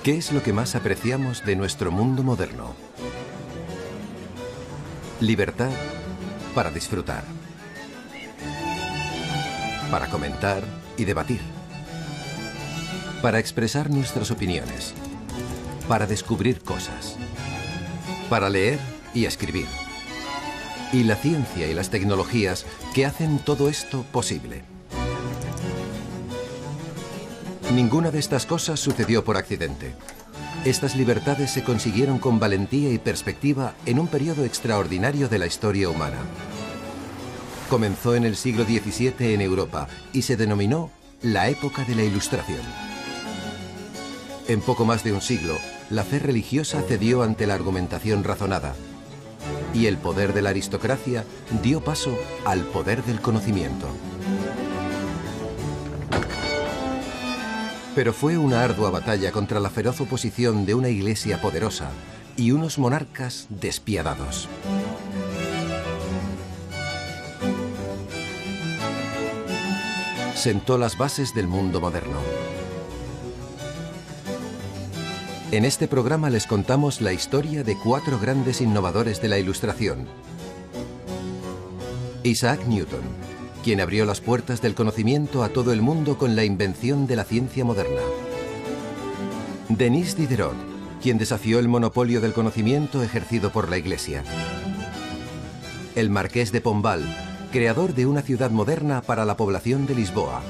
¿Qué es lo que más apreciamos de nuestro mundo moderno? Libertad para disfrutar, para comentar y debatir, para expresar nuestras opiniones, para descubrir cosas, para leer y escribir, y la ciencia y las tecnologías que hacen todo esto posible. Ninguna de estas cosas sucedió por accidente. Estas libertades se consiguieron con valentía y perspectiva en un periodo extraordinario de la historia humana. Comenzó en el siglo XVII en Europa y se denominó la época de la Ilustración. En poco más de un siglo, la fe religiosa cedió ante la argumentación razonada y el poder de la aristocracia dio paso al poder del conocimiento. Pero fue una ardua batalla contra la feroz oposición de una iglesia poderosa y unos monarcas despiadados. Sentó las bases del mundo moderno. En este programa les contamos la historia de 4 grandes innovadores de la Ilustración. Isaac Newton, quien abrió las puertas del conocimiento a todo el mundo con la invención de la ciencia moderna. Denis Diderot, quien desafió el monopolio del conocimiento ejercido por la Iglesia. El Marqués de Pombal, creador de una ciudad moderna para la población de Lisboa.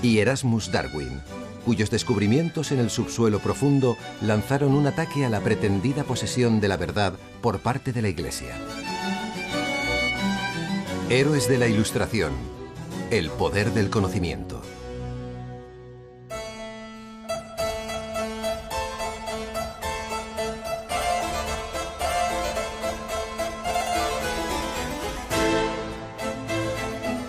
Y Erasmus Darwin, cuyos descubrimientos en el subsuelo profundo lanzaron un ataque a la pretendida posesión de la verdad por parte de la Iglesia. Héroes de la Ilustración, el poder del conocimiento.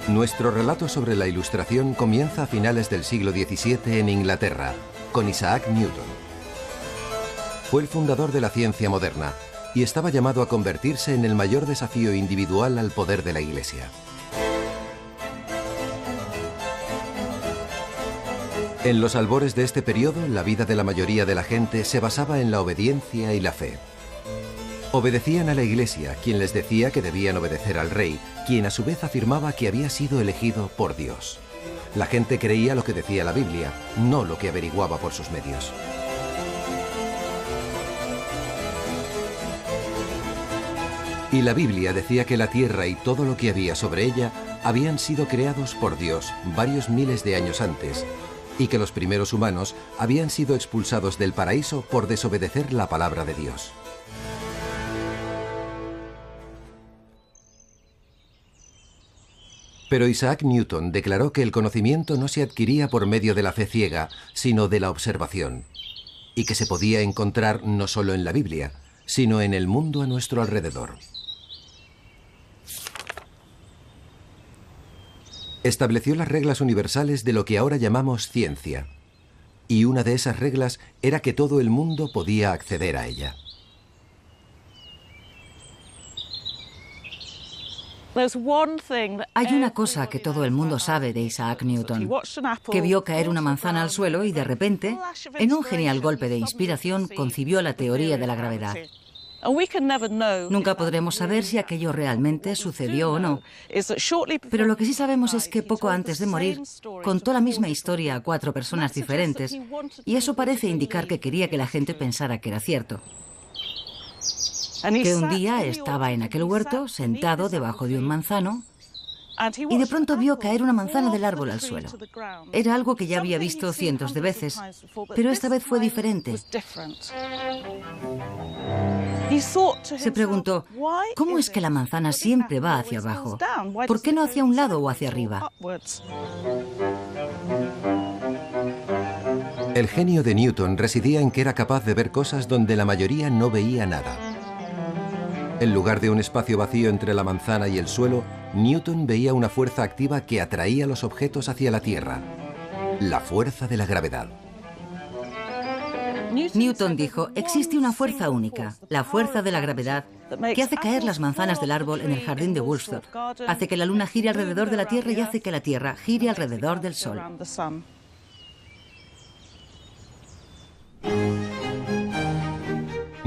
Nuestro relato sobre la Ilustración comienza a finales del siglo XVII en Inglaterra, con Isaac Newton. Fue el fundador de la ciencia moderna y estaba llamado a convertirse en el mayor desafío individual al poder de la Iglesia. En los albores de este periodo, la vida de la mayoría de la gente se basaba en la obediencia y la fe. Obedecían a la Iglesia, quien les decía que debían obedecer al rey, quien a su vez afirmaba que había sido elegido por Dios. La gente creía lo que decía la Biblia, no lo que averiguaba por sus medios. Y la Biblia decía que la tierra y todo lo que había sobre ella habían sido creados por Dios varios miles de años antes, y que los primeros humanos habían sido expulsados del paraíso por desobedecer la palabra de Dios. Pero Isaac Newton declaró que el conocimiento no se adquiría por medio de la fe ciega, sino de la observación, y que se podía encontrar no solo en la Biblia, sino en el mundo a nuestro alrededor. Estableció las reglas universales de lo que ahora llamamos ciencia, y una de esas reglas era que todo el mundo podía acceder a ella. Hay una cosa que todo el mundo sabe de Isaac Newton, que vio caer una manzana al suelo y de repente, en un genial golpe de inspiración, concibió la teoría de la gravedad. Nunca podremos saber si aquello realmente sucedió o no, pero lo que sí sabemos es que poco antes de morir contó la misma historia a 4 personas diferentes, y eso parece indicar que quería que la gente pensara que era cierto. Que un día estaba en aquel huerto, sentado debajo de un manzano, y de pronto vio caer una manzana del árbol al suelo. Era algo que ya había visto cientos de veces, pero esta vez fue diferente. Se preguntó, ¿cómo es que la manzana siempre va hacia abajo? ¿Por qué no hacia un lado o hacia arriba? El genio de Newton residía en que era capaz de ver cosas donde la mayoría no veía nada. En lugar de un espacio vacío entre la manzana y el suelo, Newton veía una fuerza activa que atraía los objetos hacia la Tierra, la fuerza de la gravedad. Newton dijo, existe una fuerza única, la fuerza de la gravedad, que hace caer las manzanas del árbol en el jardín de Woodstock, hace que la luna gire alrededor de la Tierra y hace que la Tierra gire alrededor del Sol.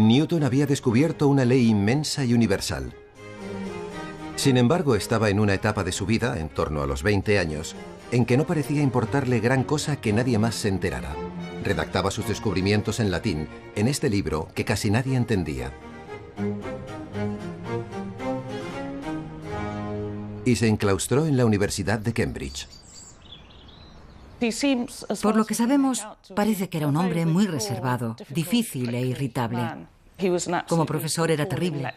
Newton había descubierto una ley inmensa y universal. Sin embargo, estaba en una etapa de su vida, en torno a los 20 años, en que no parecía importarle gran cosa que nadie más se enterara. Redactaba sus descubrimientos en latín, en este libro que casi nadie entendía. Y se enclaustró en la Universidad de Cambridge. Por lo que sabemos, parece que era un hombre muy reservado, difícil e irritable. Como profesor era terrible.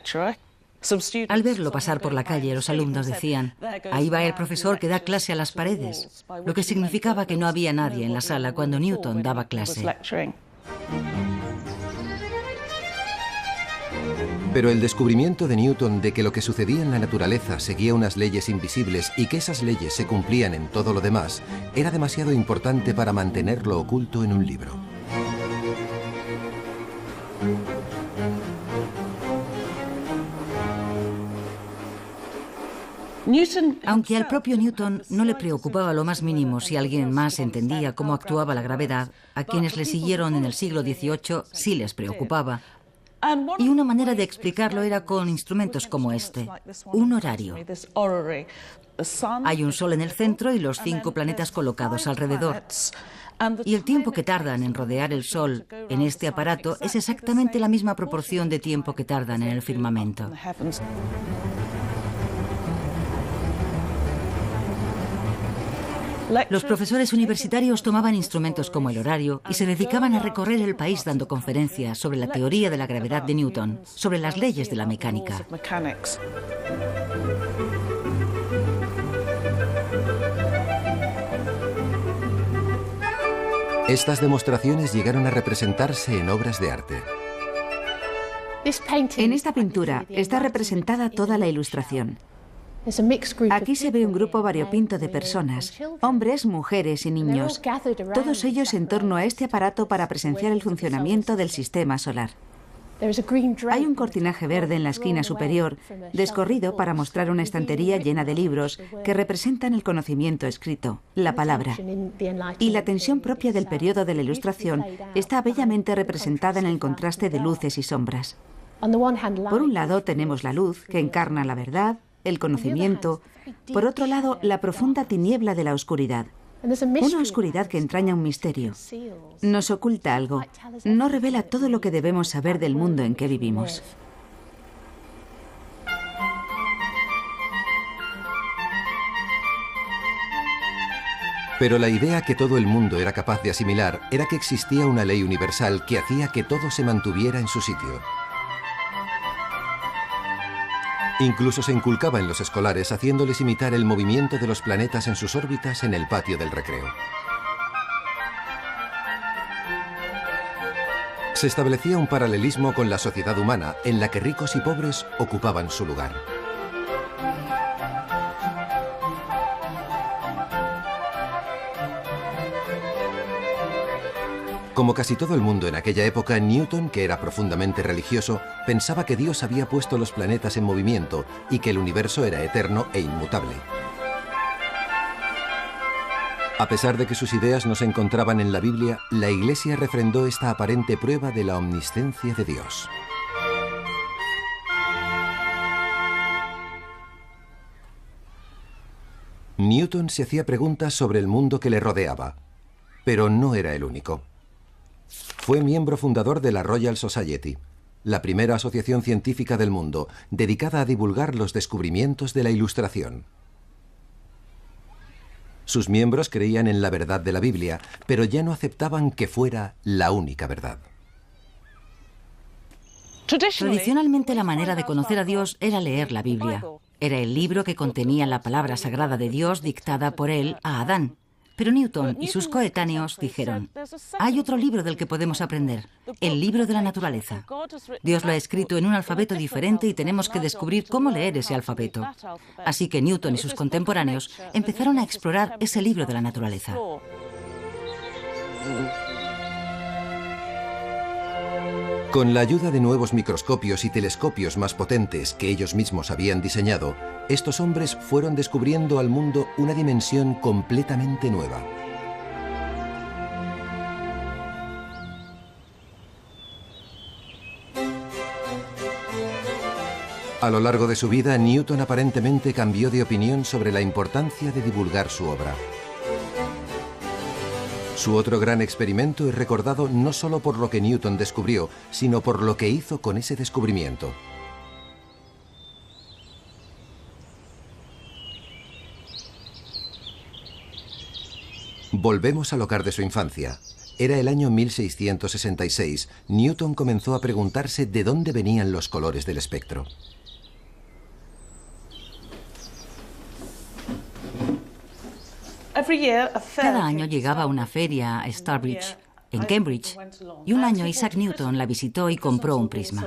Al verlo pasar por la calle, los alumnos decían: ahí va el profesor que da clase a las paredes, lo que significaba que no había nadie en la sala cuando Newton daba clase. Pero el descubrimiento de Newton de que lo que sucedía en la naturaleza seguía unas leyes invisibles y que esas leyes se cumplían en todo lo demás era demasiado importante para mantenerlo oculto en un libro. Aunque al propio Newton no le preocupaba lo más mínimo si alguien más entendía cómo actuaba la gravedad, a quienes le siguieron en el siglo XVIII sí les preocupaba. Y una manera de explicarlo era con instrumentos como este, un horario. Hay un sol en el centro y los 5 planetas colocados alrededor. Y el tiempo que tardan en rodear el sol en este aparato es exactamente la misma proporción de tiempo que tardan en el firmamento. Los profesores universitarios tomaban instrumentos como el horario y se dedicaban a recorrer el país dando conferencias sobre la teoría de la gravedad de Newton, sobre las leyes de la mecánica. Estas demostraciones llegaron a representarse en obras de arte. En esta pintura está representada toda la ilustración. Aquí se ve un grupo variopinto de personas, hombres, mujeres y niños, todos ellos en torno a este aparato para presenciar el funcionamiento del sistema solar. Hay un cortinaje verde en la esquina superior, descorrido para mostrar una estantería llena de libros que representan el conocimiento escrito, la palabra. Y la tensión propia del periodo de la Ilustración está bellamente representada en el contraste de luces y sombras. Por un lado tenemos la luz, que encarna la verdad, el conocimiento. Por otro lado, la profunda tiniebla de la oscuridad. Una oscuridad que entraña un misterio. Nos oculta algo. No revela todo lo que debemos saber del mundo en que vivimos. Pero la idea que todo el mundo era capaz de asimilar era que existía una ley universal que hacía que todo se mantuviera en su sitio. Incluso se inculcaba en los escolares haciéndoles imitar el movimiento de los planetas en sus órbitas en el patio del recreo. Se establecía un paralelismo con la sociedad humana en la que ricos y pobres ocupaban su lugar. Como casi todo el mundo en aquella época, Newton, que era profundamente religioso, pensaba que Dios había puesto los planetas en movimiento y que el universo era eterno e inmutable. A pesar de que sus ideas no se encontraban en la Biblia, la Iglesia refrendó esta aparente prueba de la omnisciencia de Dios. Newton se hacía preguntas sobre el mundo que le rodeaba, pero no era el único. Fue miembro fundador de la Royal Society, la primera asociación científica del mundo, dedicada a divulgar los descubrimientos de la Ilustración. Sus miembros creían en la verdad de la Biblia, pero ya no aceptaban que fuera la única verdad. Tradicionalmente la manera de conocer a Dios era leer la Biblia. Era el libro que contenía la palabra sagrada de Dios dictada por él a Adán. Pero Newton y sus coetáneos dijeron: hay otro libro del que podemos aprender, el libro de la naturaleza. Dios lo ha escrito en un alfabeto diferente y tenemos que descubrir cómo leer ese alfabeto. Así que Newton y sus contemporáneos empezaron a explorar ese libro de la naturaleza. Con la ayuda de nuevos microscopios y telescopios más potentes que ellos mismos habían diseñado, estos hombres fueron descubriendo al mundo una dimensión completamente nueva. A lo largo de su vida, Newton aparentemente cambió de opinión sobre la importancia de divulgar su obra. Su otro gran experimento es recordado no solo por lo que Newton descubrió, sino por lo que hizo con ese descubrimiento. Volvemos al hogar de su infancia. Era el año 1666. Newton comenzó a preguntarse de dónde venían los colores del espectro. Cada año llegaba a una feria a Starbridge, en Cambridge, y un año Isaac Newton la visitó y compró un prisma.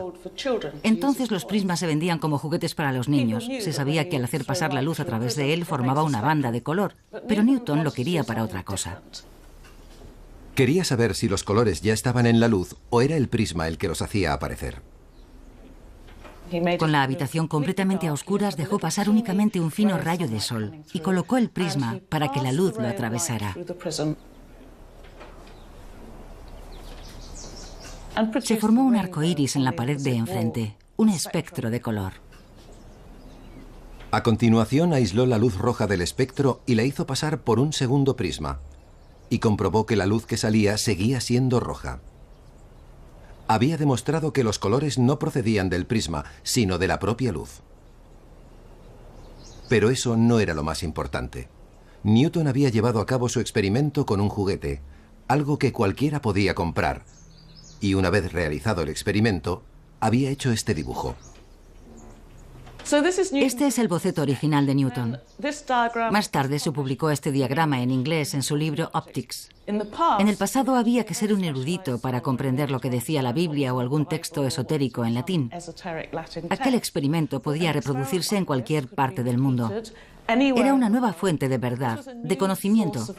Entonces los prismas se vendían como juguetes para los niños. Se sabía que al hacer pasar la luz a través de él formaba una banda de color, pero Newton lo quería para otra cosa. Quería saber si los colores ya estaban en la luz o era el prisma el que los hacía aparecer. Con la habitación completamente a oscuras dejó pasar únicamente un fino rayo de sol y colocó el prisma para que la luz lo atravesara. Se formó un arco iris en la pared de enfrente, un espectro de color. A continuación aisló la luz roja del espectro y la hizo pasar por un segundo prisma, y comprobó que la luz que salía seguía siendo roja. Había demostrado que los colores no procedían del prisma, sino de la propia luz. Pero eso no era lo más importante. Newton había llevado a cabo su experimento con un juguete, algo que cualquiera podía comprar, y una vez realizado el experimento, había hecho este dibujo. Este es el boceto original de Newton. Más tarde se publicó este diagrama en inglés en su libro Optics. En el pasado había que ser un erudito para comprender lo que decía la Biblia o algún texto esotérico en latín. Aquel experimento podía reproducirse en cualquier parte del mundo. Era una nueva fuente de verdad, de conocimiento.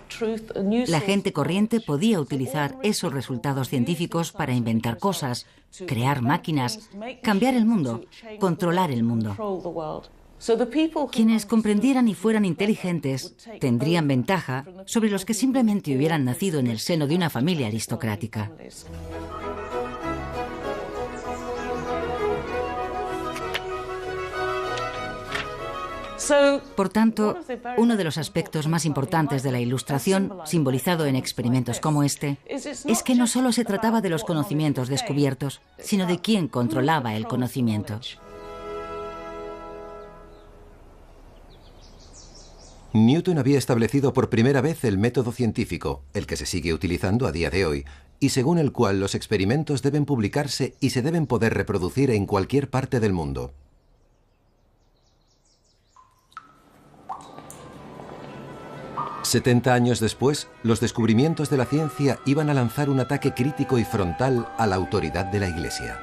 La gente corriente podía utilizar esos resultados científicos para inventar cosas, crear máquinas, cambiar el mundo, controlar el mundo. Quienes comprendieran y fueran inteligentes tendrían ventaja sobre los que simplemente hubieran nacido en el seno de una familia aristocrática. Por tanto, uno de los aspectos más importantes de la Ilustración, simbolizado en experimentos como este, es que no solo se trataba de los conocimientos descubiertos, sino de quién controlaba el conocimiento. Newton había establecido por primera vez el método científico, el que se sigue utilizando a día de hoy, y según el cual los experimentos deben publicarse y se deben poder reproducir en cualquier parte del mundo. «70 años después, los descubrimientos de la ciencia iban a lanzar un ataque crítico y frontal a la autoridad de la Iglesia.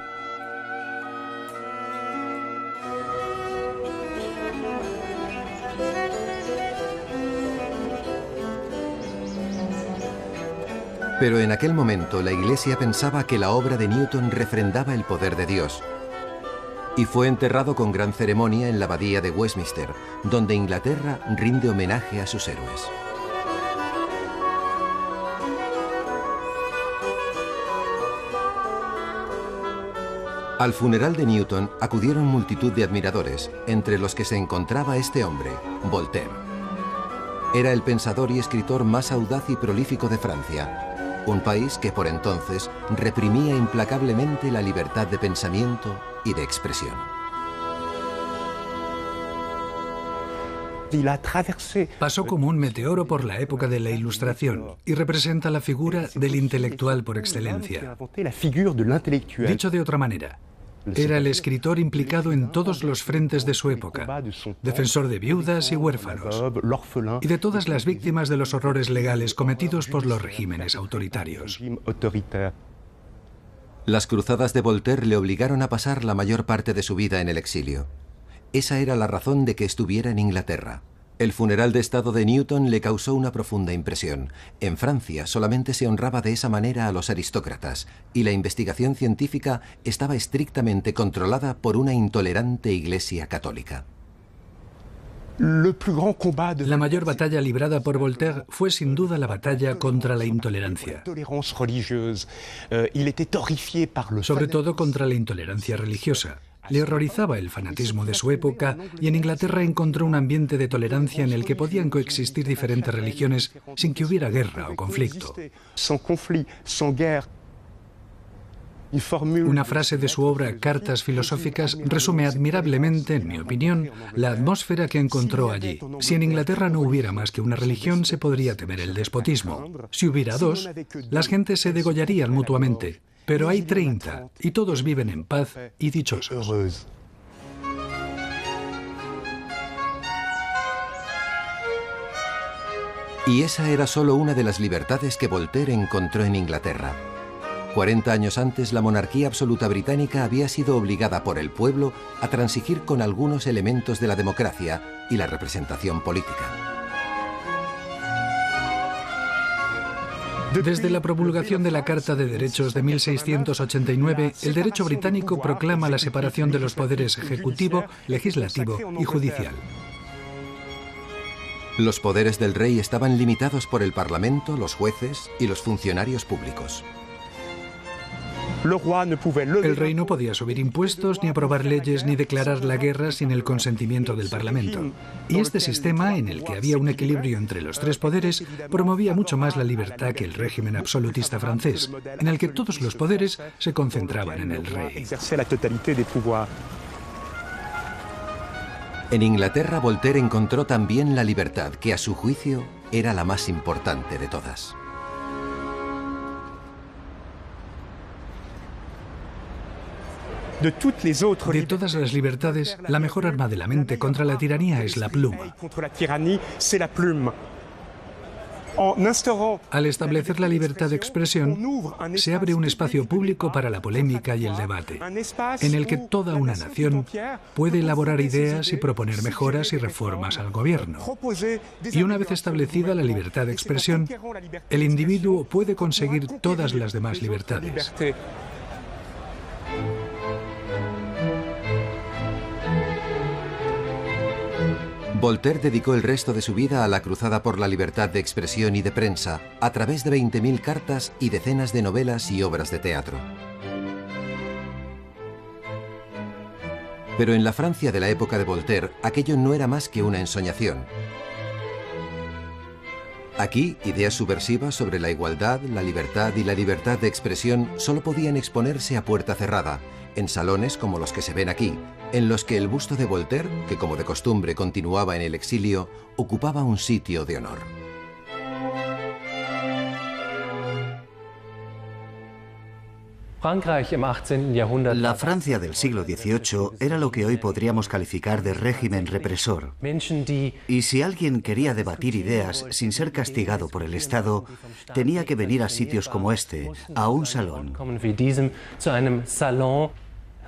Pero en aquel momento la Iglesia pensaba que la obra de Newton refrendaba el poder de Dios, y fue enterrado con gran ceremonia en la abadía de Westminster, donde Inglaterra rinde homenaje a sus héroes. Al funeral de Newton acudieron multitud de admiradores, entre los que se encontraba este hombre, Voltaire. Era el pensador y escritor más audaz y prolífico de Francia, un país que por entonces reprimía implacablemente la libertad de pensamiento y de expresión. Pasó como un meteoro por la época de la Ilustración y representa la figura del intelectual por excelencia. Dicho de otra manera, era el escritor implicado en todos los frentes de su época, defensor de viudas y huérfanos, y de todas las víctimas de los horrores legales cometidos por los regímenes autoritarios. Las cruzadas de Voltaire le obligaron a pasar la mayor parte de su vida en el exilio. Esa era la razón de que estuviera en Inglaterra. El funeral de Estado de Newton le causó una profunda impresión. En Francia solamente se honraba de esa manera a los aristócratas, y la investigación científica estaba estrictamente controlada por una intolerante Iglesia católica. La mayor batalla librada por Voltaire fue sin duda la batalla contra la intolerancia. Sobre todo contra la intolerancia religiosa. Le horrorizaba el fanatismo de su época y en Inglaterra encontró un ambiente de tolerancia en el que podían coexistir diferentes religiones sin que hubiera guerra o conflicto. Una frase de su obra Cartas filosóficas resume admirablemente, en mi opinión, la atmósfera que encontró allí. Si en Inglaterra no hubiera más que una religión, se podría temer el despotismo. Si hubiera dos, las gentes se degollarían mutuamente. Pero hay 30 y todos viven en paz y dichosos. Y esa era solo una de las libertades que Voltaire encontró en Inglaterra. 40 años antes, la monarquía absoluta británica había sido obligada por el pueblo a transigir con algunos elementos de la democracia y la representación política. Desde la promulgación de la Carta de Derechos de 1689, el derecho británico proclama la separación de los poderes ejecutivo, legislativo y judicial. Los poderes del rey estaban limitados por el Parlamento, los jueces y los funcionarios públicos. El rey no podía subir impuestos, ni aprobar leyes, ni declarar la guerra sin el consentimiento del Parlamento. Y este sistema, en el que había un equilibrio entre los tres poderes, promovía mucho más la libertad que el régimen absolutista francés, en el que todos los poderes se concentraban en el rey. En Inglaterra, Voltaire encontró también la libertad, que a su juicio era la más importante de todas. De todas las libertades, la mejor arma de la mente contra la tiranía es la pluma. Al establecer la libertad de expresión, se abre un espacio público para la polémica y el debate, en el que toda una nación puede elaborar ideas y proponer mejoras y reformas al gobierno. Y una vez establecida la libertad de expresión, el individuo puede conseguir todas las demás libertades. Voltaire dedicó el resto de su vida a la cruzada por la libertad de expresión y de prensa, a través de 20.000 cartas y decenas de novelas y obras de teatro. Pero en la Francia de la época de Voltaire, aquello no era más que una ensoñación. Aquí, ideas subversivas sobre la igualdad, la libertad y la libertad de expresión solo podían exponerse a puerta cerrada, en salones como los que se ven aquí, en los que el busto de Voltaire, que como de costumbre continuaba en el exilio, ocupaba un sitio de honor. La Francia del siglo XVIII era lo que hoy podríamos calificar de régimen represor. Y si alguien quería debatir ideas sin ser castigado por el Estado, tenía que venir a sitios como este, a un salón.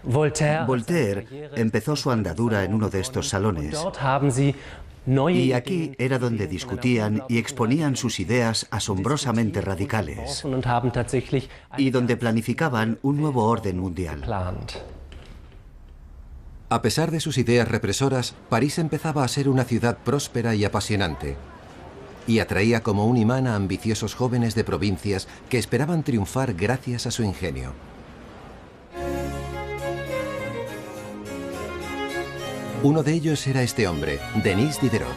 Voltaire empezó su andadura en uno de estos salones. Y aquí era donde discutían y exponían sus ideas asombrosamente radicales, y donde planificaban un nuevo orden mundial. A pesar de sus ideas represoras, París empezaba a ser una ciudad próspera y apasionante, y atraía como un imán a ambiciosos jóvenes de provincias que esperaban triunfar gracias a su ingenio. Uno de ellos era este hombre, Denis Diderot.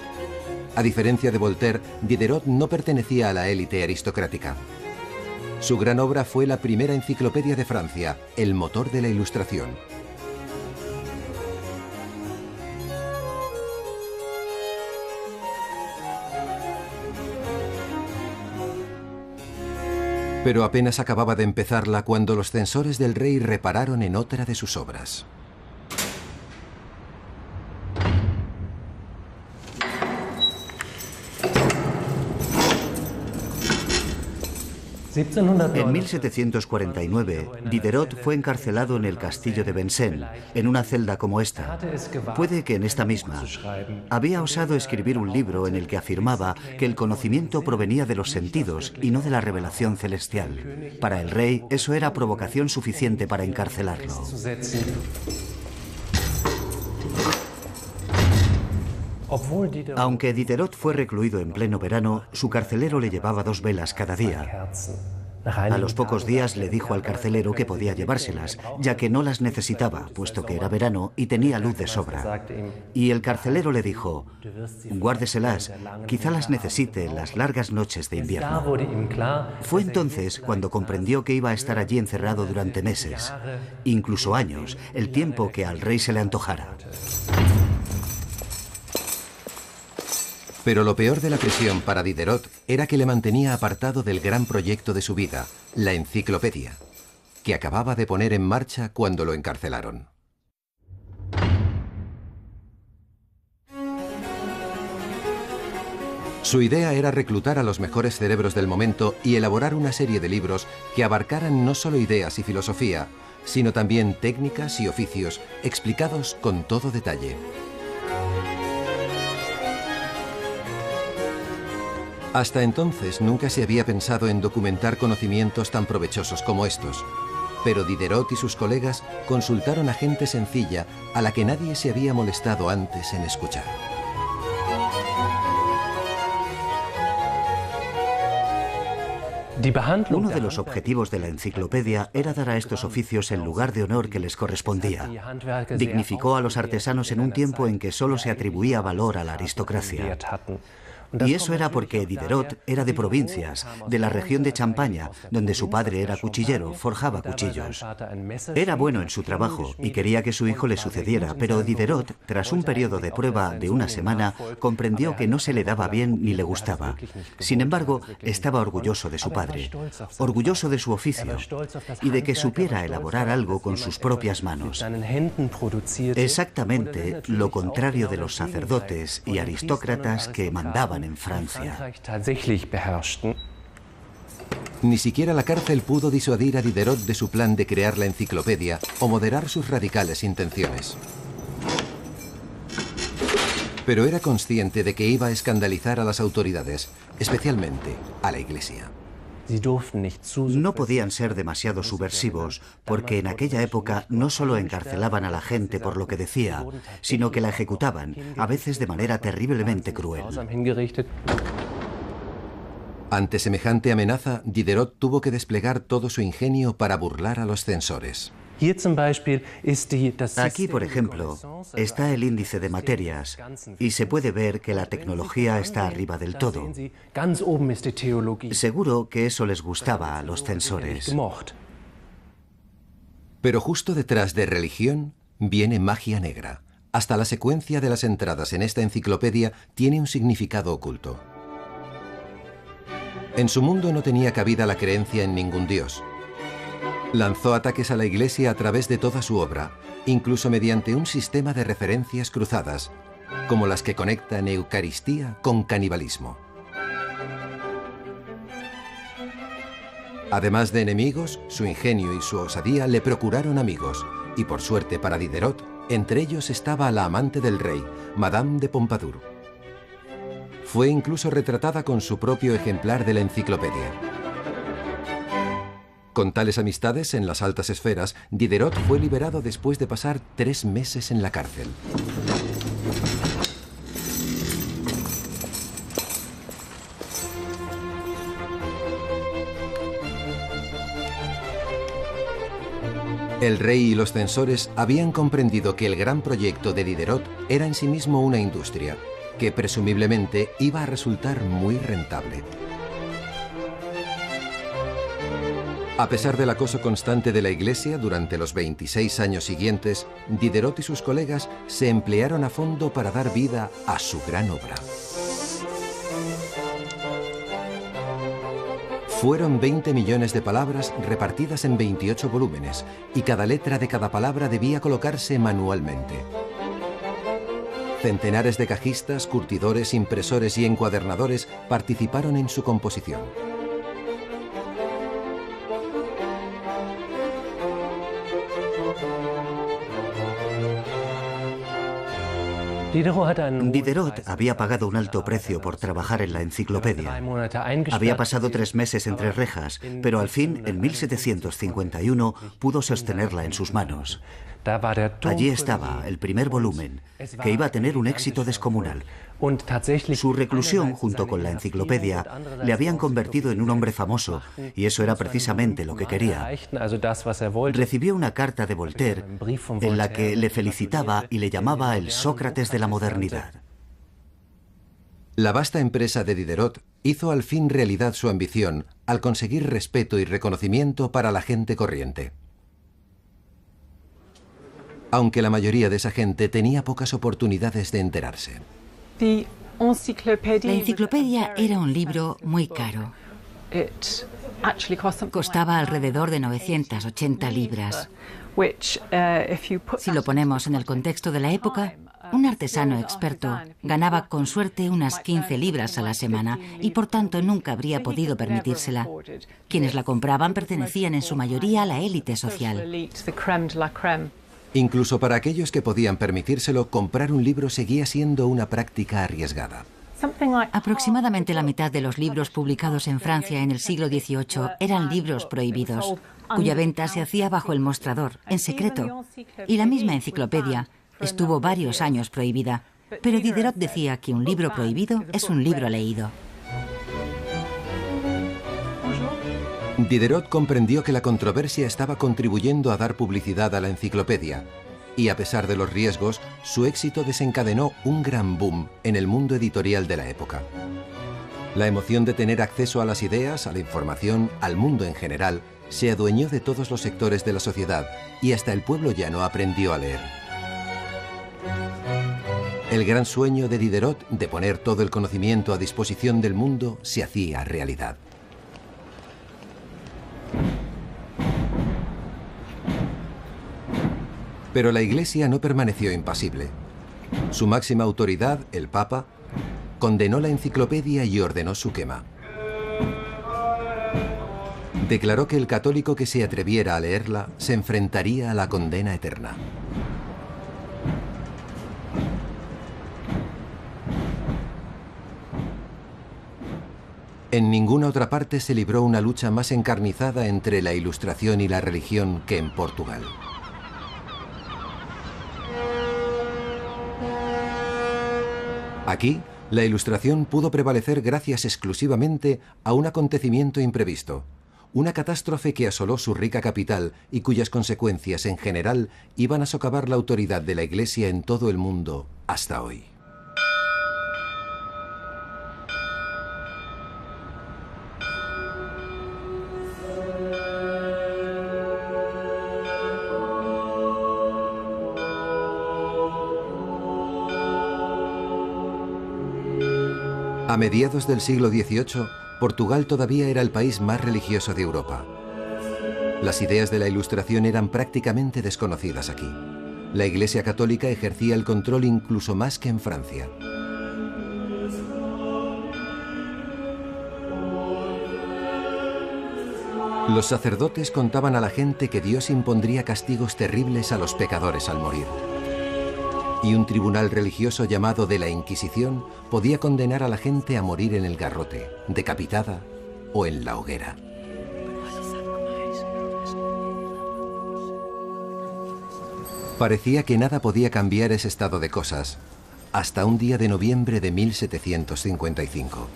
A diferencia de Voltaire, Diderot no pertenecía a la élite aristocrática. Su gran obra fue la primera enciclopedia de Francia, el motor de la Ilustración. Pero apenas acababa de empezarla cuando los censores del rey repararon en otra de sus obras. En 1749, Diderot fue encarcelado en el castillo de Vincennes, en una celda como esta. Puede que en esta misma. Había osado escribir un libro en el que afirmaba que el conocimiento provenía de los sentidos y no de la revelación celestial. Para el rey, eso era provocación suficiente para encarcelarlo. Aunque Diderot fue recluido en pleno verano, su carcelero le llevaba 2 velas cada día. A los pocos días le dijo al carcelero que podía llevárselas, ya que no las necesitaba, puesto que era verano y tenía luz de sobra. Y el carcelero le dijo: guárdeselas, quizá las necesite en las largas noches de invierno. Fue entonces cuando comprendió que iba a estar allí encerrado durante meses, incluso años, el tiempo que al rey se le antojara. Pero lo peor de la prisión para Diderot era que le mantenía apartado del gran proyecto de su vida, la enciclopedia, que acababa de poner en marcha cuando lo encarcelaron. Su idea era reclutar a los mejores cerebros del momento y elaborar una serie de libros que abarcaran no solo ideas y filosofía, sino también técnicas y oficios explicados con todo detalle. Hasta entonces nunca se había pensado en documentar conocimientos tan provechosos como estos, pero Diderot y sus colegas consultaron a gente sencilla a la que nadie se había molestado antes en escuchar. Uno de los objetivos de la enciclopedia era dar a estos oficios el lugar de honor que les correspondía. Dignificó a los artesanos en un tiempo en que solo se atribuía valor a la aristocracia. Y eso era porque Diderot era de provincias, de la región de Champaña, donde su padre era cuchillero, forjaba cuchillos. Era bueno en su trabajo y quería que su hijo le sucediera, pero Diderot, tras un periodo de prueba de una semana, comprendió que no se le daba bien ni le gustaba. Sin embargo, estaba orgulloso de su padre, orgulloso de su oficio y de que supiera elaborar algo con sus propias manos. Exactamente lo contrario de los sacerdotes y aristócratas que mandaban en Francia. Ni siquiera la cárcel pudo disuadir a Diderot de su plan de crear la enciclopedia o moderar sus radicales intenciones. Pero era consciente de que iba a escandalizar a las autoridades, especialmente a la Iglesia. No podían ser demasiado subversivos, porque en aquella época no solo encarcelaban a la gente por lo que decía, sino que la ejecutaban, a veces de manera terriblemente cruel. Ante semejante amenaza, Diderot tuvo que desplegar todo su ingenio para burlar a los censores. Aquí, por ejemplo, está el índice de materias y se puede ver que la tecnología está arriba del todo. Seguro que eso les gustaba a los censores. Pero justo detrás de religión viene magia negra. Hasta la secuencia de las entradas en esta enciclopedia tiene un significado oculto. En su mundo no tenía cabida la creencia en ningún dios. Lanzó ataques a la Iglesia a través de toda su obra, incluso mediante un sistema de referencias cruzadas, como las que conectan Eucaristía con canibalismo. Además de enemigos, su ingenio y su osadía le procuraron amigos, y por suerte para Diderot, entre ellos estaba la amante del rey, Madame de Pompadour. Fue incluso retratada con su propio ejemplar de la enciclopedia. Con tales amistades en las altas esferas, Diderot fue liberado después de pasar 3 meses en la cárcel. El rey y los censores habían comprendido que el gran proyecto de Diderot era en sí mismo una industria, que presumiblemente iba a resultar muy rentable. A pesar del acoso constante de la Iglesia durante los 26 años siguientes, Diderot y sus colegas se emplearon a fondo para dar vida a su gran obra. Fueron 20 millones de palabras repartidas en 28 volúmenes, y cada letra de cada palabra debía colocarse manualmente. Centenares de cajistas, curtidores, impresores y encuadernadores participaron en su composición. Diderot había pagado un alto precio por trabajar en la enciclopedia. Había pasado 3 meses entre rejas, pero al fin, en 1751, pudo sostenerla en sus manos. Allí estaba el primer volumen, que iba a tener un éxito descomunal. Su reclusión, junto con la enciclopedia, le habían convertido en un hombre famoso, y eso era precisamente lo que quería. Recibió una carta de Voltaire en la que le felicitaba y le llamaba el Sócrates de la modernidad. La vasta empresa de Diderot hizo al fin realidad su ambición al conseguir respeto y reconocimiento para la gente corriente. Aunque la mayoría de esa gente tenía pocas oportunidades de enterarse. La enciclopedia era un libro muy caro. Costaba alrededor de 980 libras. Si lo ponemos en el contexto de la época, un artesano experto ganaba con suerte unas 15 libras a la semana y por tanto nunca habría podido permitírsela. Quienes la compraban pertenecían en su mayoría a la élite social. Incluso para aquellos que podían permitírselo, comprar un libro seguía siendo una práctica arriesgada. Aproximadamente la mitad de los libros publicados en Francia en el siglo XVIII eran libros prohibidos, cuya venta se hacía bajo el mostrador, en secreto. Y la misma enciclopedia estuvo varios años prohibida, pero Diderot decía que un libro prohibido es un libro leído. Diderot comprendió que la controversia estaba contribuyendo a dar publicidad a la enciclopedia, y a pesar de los riesgos, su éxito desencadenó un gran boom en el mundo editorial de la época. La emoción de tener acceso a las ideas, a la información, al mundo en general, se adueñó de todos los sectores de la sociedad, y hasta el pueblo llano aprendió a leer. El gran sueño de Diderot de poner todo el conocimiento a disposición del mundo se hacía realidad. Pero la Iglesia no permaneció impasible. Su máxima autoridad, el Papa, condenó la enciclopedia y ordenó su quema. Declaró que el católico que se atreviera a leerla se enfrentaría a la condena eterna. En ninguna otra parte se libró una lucha más encarnizada entre la Ilustración y la religión que en Portugal. Aquí, la Ilustración pudo prevalecer gracias exclusivamente a un acontecimiento imprevisto, una catástrofe que asoló su rica capital y cuyas consecuencias en general iban a socavar la autoridad de la Iglesia en todo el mundo hasta hoy. A mediados del siglo XVIII, Portugal todavía era el país más religioso de Europa. Las ideas de la Ilustración eran prácticamente desconocidas aquí. La Iglesia Católica ejercía el control incluso más que en Francia. Los sacerdotes contaban a la gente que Dios impondría castigos terribles a los pecadores al morir. Y un tribunal religioso llamado de la Inquisición podía condenar a la gente a morir en el garrote, decapitada o en la hoguera. Parecía que nada podía cambiar ese estado de cosas, hasta un día de noviembre de 1755.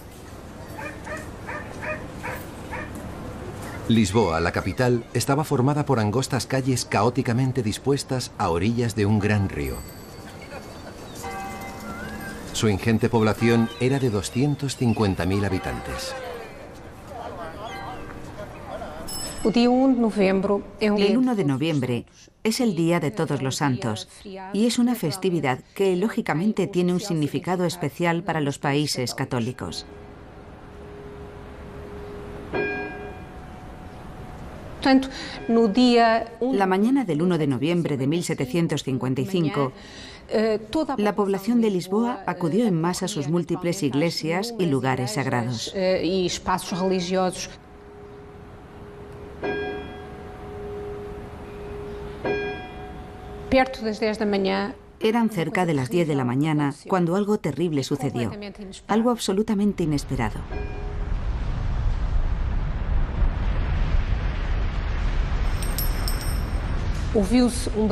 Lisboa, la capital, estaba formada por angostas calles caóticamente dispuestas a orillas de un gran río. Su ingente población era de 250.000 habitantes. El 1 de noviembre es el Día de Todos los Santos y es una festividad que lógicamente tiene un significado especial para los países católicos. La mañana del 1 de noviembre de 1755, la población de Lisboa acudió en masa a sus múltiples iglesias y lugares sagrados. Eran cerca de las 10 de la mañana cuando algo terrible sucedió, algo absolutamente inesperado.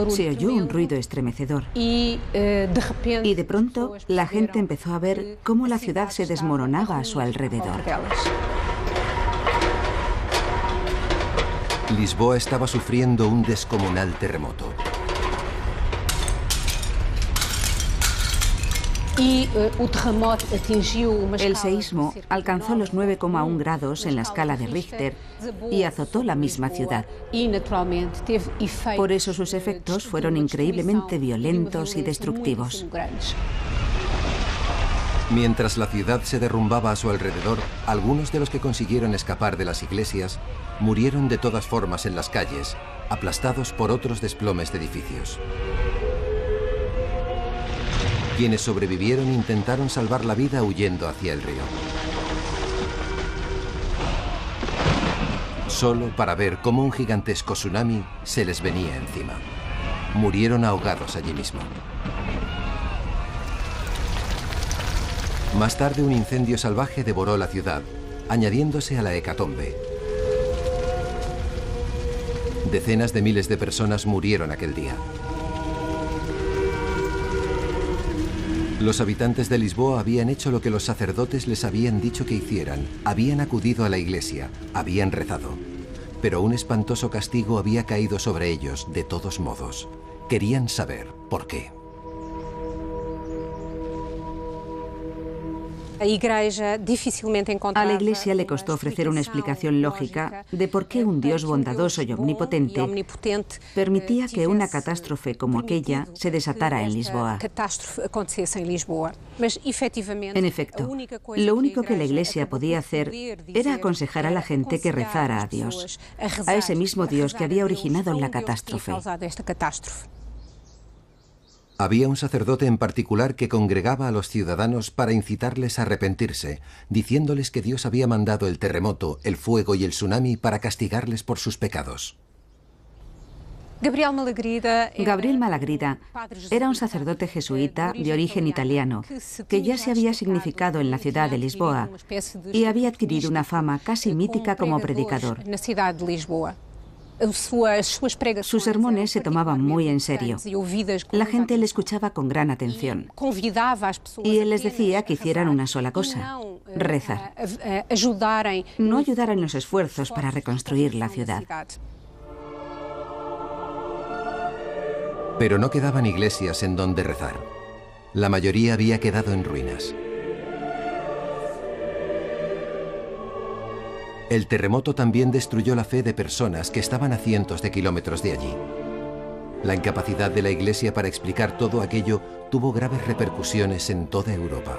Se oyó un ruido estremecedor y de pronto la gente empezó a ver cómo la ciudad se desmoronaba a su alrededor. Lisboa estaba sufriendo un descomunal terremoto. El seísmo alcanzó los 9,1 grados en la escala de Richter y azotó la misma ciudad. Por eso sus efectos fueron increíblemente violentos y destructivos. Mientras la ciudad se derrumbaba a su alrededor, algunos de los que consiguieron escapar de las iglesias murieron de todas formas en las calles, aplastados por otros desplomes de edificios. Quienes sobrevivieron intentaron salvar la vida huyendo hacia el río. Solo para ver cómo un gigantesco tsunami se les venía encima. Murieron ahogados allí mismo. Más tarde, un incendio salvaje devoró la ciudad, añadiéndose a la hecatombe. Decenas de miles de personas murieron aquel día. Los habitantes de Lisboa habían hecho lo que los sacerdotes les habían dicho que hicieran. Habían acudido a la iglesia, habían rezado. Pero un espantoso castigo había caído sobre ellos de todos modos. Querían saber por qué. A la Iglesia le costó ofrecer una explicación lógica de por qué un Dios bondadoso y omnipotente permitía que una catástrofe como aquella se desatara en Lisboa. En efecto, lo único que la Iglesia podía hacer era aconsejar a la gente que rezara a Dios, a ese mismo Dios que había originado la catástrofe. Había un sacerdote en particular que congregaba a los ciudadanos para incitarles a arrepentirse, diciéndoles que Dios había mandado el terremoto, el fuego y el tsunami para castigarles por sus pecados. Gabriel Malagrida era un sacerdote jesuita de origen italiano que ya se había significado en la ciudad de Lisboa y había adquirido una fama casi mítica como predicador. Sus sermones se tomaban muy en serio. La gente le escuchaba con gran atención. Y él les decía que hicieran una sola cosa: rezar. No ayudar en los esfuerzos para reconstruir la ciudad. Pero no quedaban iglesias en donde rezar. La mayoría había quedado en ruinas. El terremoto también destruyó la fe de personas que estaban a cientos de kilómetros de allí. La incapacidad de la Iglesia para explicar todo aquello tuvo graves repercusiones en toda Europa.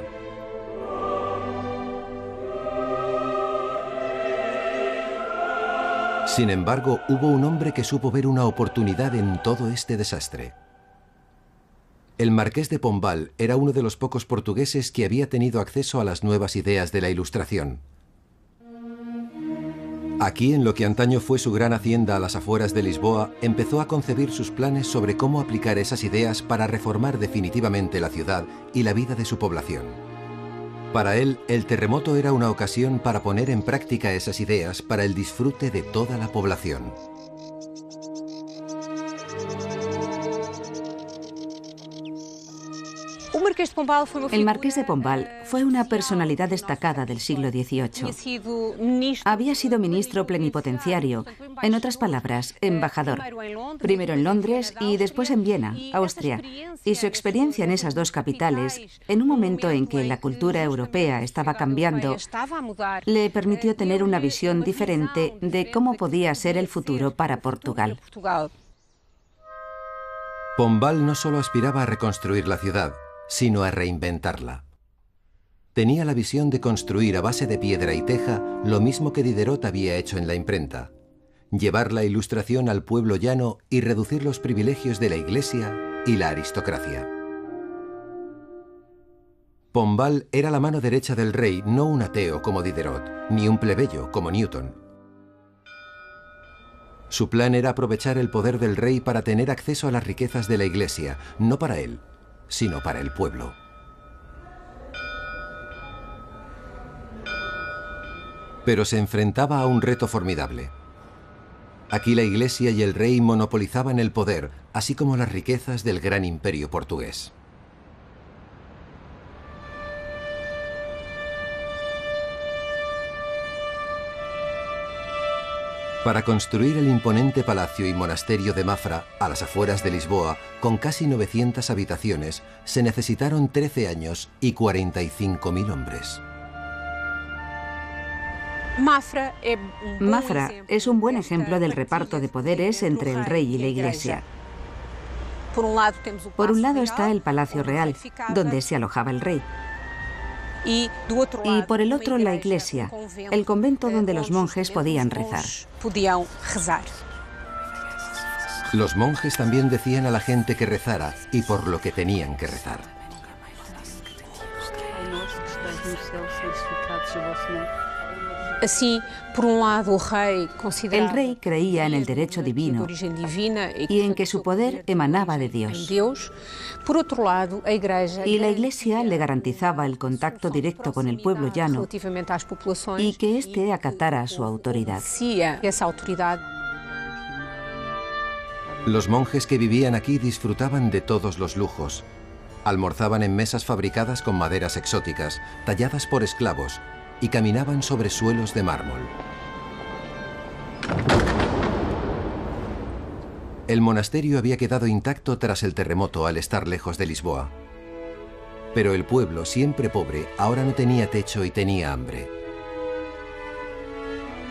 Sin embargo, hubo un hombre que supo ver una oportunidad en todo este desastre. El Marqués de Pombal era uno de los pocos portugueses que había tenido acceso a las nuevas ideas de la Ilustración. Aquí, en lo que antaño fue su gran hacienda a las afueras de Lisboa, empezó a concebir sus planes sobre cómo aplicar esas ideas para reformar definitivamente la ciudad y la vida de su población. Para él, el terremoto era una ocasión para poner en práctica esas ideas para el disfrute de toda la población. El Marqués de Pombal fue una personalidad destacada del siglo XVIII. Había sido ministro plenipotenciario, en otras palabras, embajador, primero en Londres y después en Viena, Austria, y su experiencia en esas dos capitales, en un momento en que la cultura europea estaba cambiando, le permitió tener una visión diferente de cómo podía ser el futuro para Portugal. Pombal no solo aspiraba a reconstruir la ciudad, sino a reinventarla. Tenía la visión de construir a base de piedra y teja lo mismo que Diderot había hecho en la imprenta: llevar la Ilustración al pueblo llano y reducir los privilegios de la Iglesia y la aristocracia. Pombal era la mano derecha del rey, no un ateo como Diderot, ni un plebeyo como Newton. Su plan era aprovechar el poder del rey para tener acceso a las riquezas de la Iglesia, no para él, sino para el pueblo. Pero se enfrentaba a un reto formidable. Aquí la Iglesia y el rey monopolizaban el poder, así como las riquezas del gran imperio portugués. Para construir el imponente palacio y monasterio de Mafra, a las afueras de Lisboa, con casi 900 habitaciones, se necesitaron 13 años y 45.000 hombres. Mafra es un buen ejemplo del reparto de poderes entre el rey y la Iglesia. Por un lado está el Palacio Real, donde se alojaba el rey. Y por el otro la iglesia, el convento donde los monjes podían rezar. Los monjes también decían a la gente que rezara y por lo que tenían que rezar. El rey creía en el derecho divino y en que su poder emanaba de Dios. Y la Iglesia le garantizaba el contacto directo con el pueblo llano y que éste acatara su autoridad. Los monjes que vivían aquí disfrutaban de todos los lujos. Almorzaban en mesas fabricadas con maderas exóticas, talladas por esclavos, y caminaban sobre suelos de mármol. El monasterio había quedado intacto tras el terremoto al estar lejos de Lisboa. Pero el pueblo, siempre pobre, ahora no tenía techo y tenía hambre.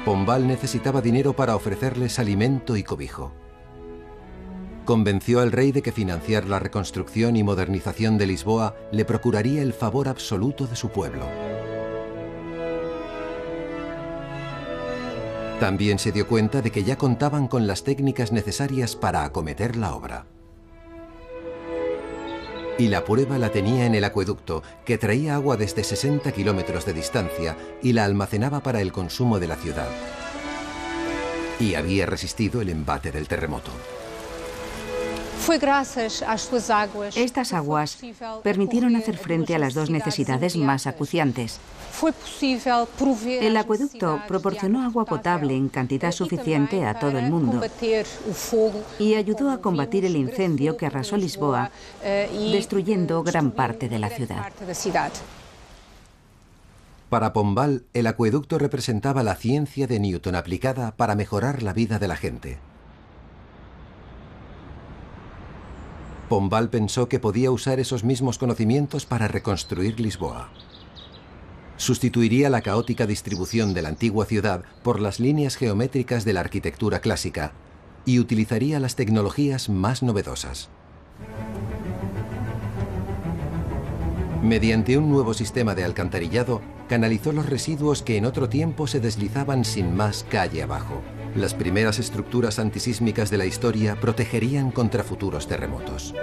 Pombal necesitaba dinero para ofrecerles alimento y cobijo. Convenció al rey de que financiar la reconstrucción y modernización de Lisboa le procuraría el favor absoluto de su pueblo. También se dio cuenta de que ya contaban con las técnicas necesarias para acometer la obra. Y la prueba la tenía en el acueducto, que traía agua desde 60 kilómetros de distancia y la almacenaba para el consumo de la ciudad. Y había resistido el embate del terremoto. Estas aguas permitieron hacer frente a las dos necesidades más acuciantes. El acueducto proporcionó agua potable en cantidad suficiente a todo el mundo y ayudó a combatir el incendio que arrasó Lisboa, destruyendo gran parte de la ciudad. Para Pombal, el acueducto representaba la ciencia de Newton aplicada para mejorar la vida de la gente. Pombal pensó que podía usar esos mismos conocimientos para reconstruir Lisboa. Sustituiría la caótica distribución de la antigua ciudad por las líneas geométricas de la arquitectura clásica y utilizaría las tecnologías más novedosas. Mediante un nuevo sistema de alcantarillado, canalizó los residuos que en otro tiempo se deslizaban sin más calle abajo. Las primeras estructuras antisísmicas de la historia protegerían contra futuros terremotos.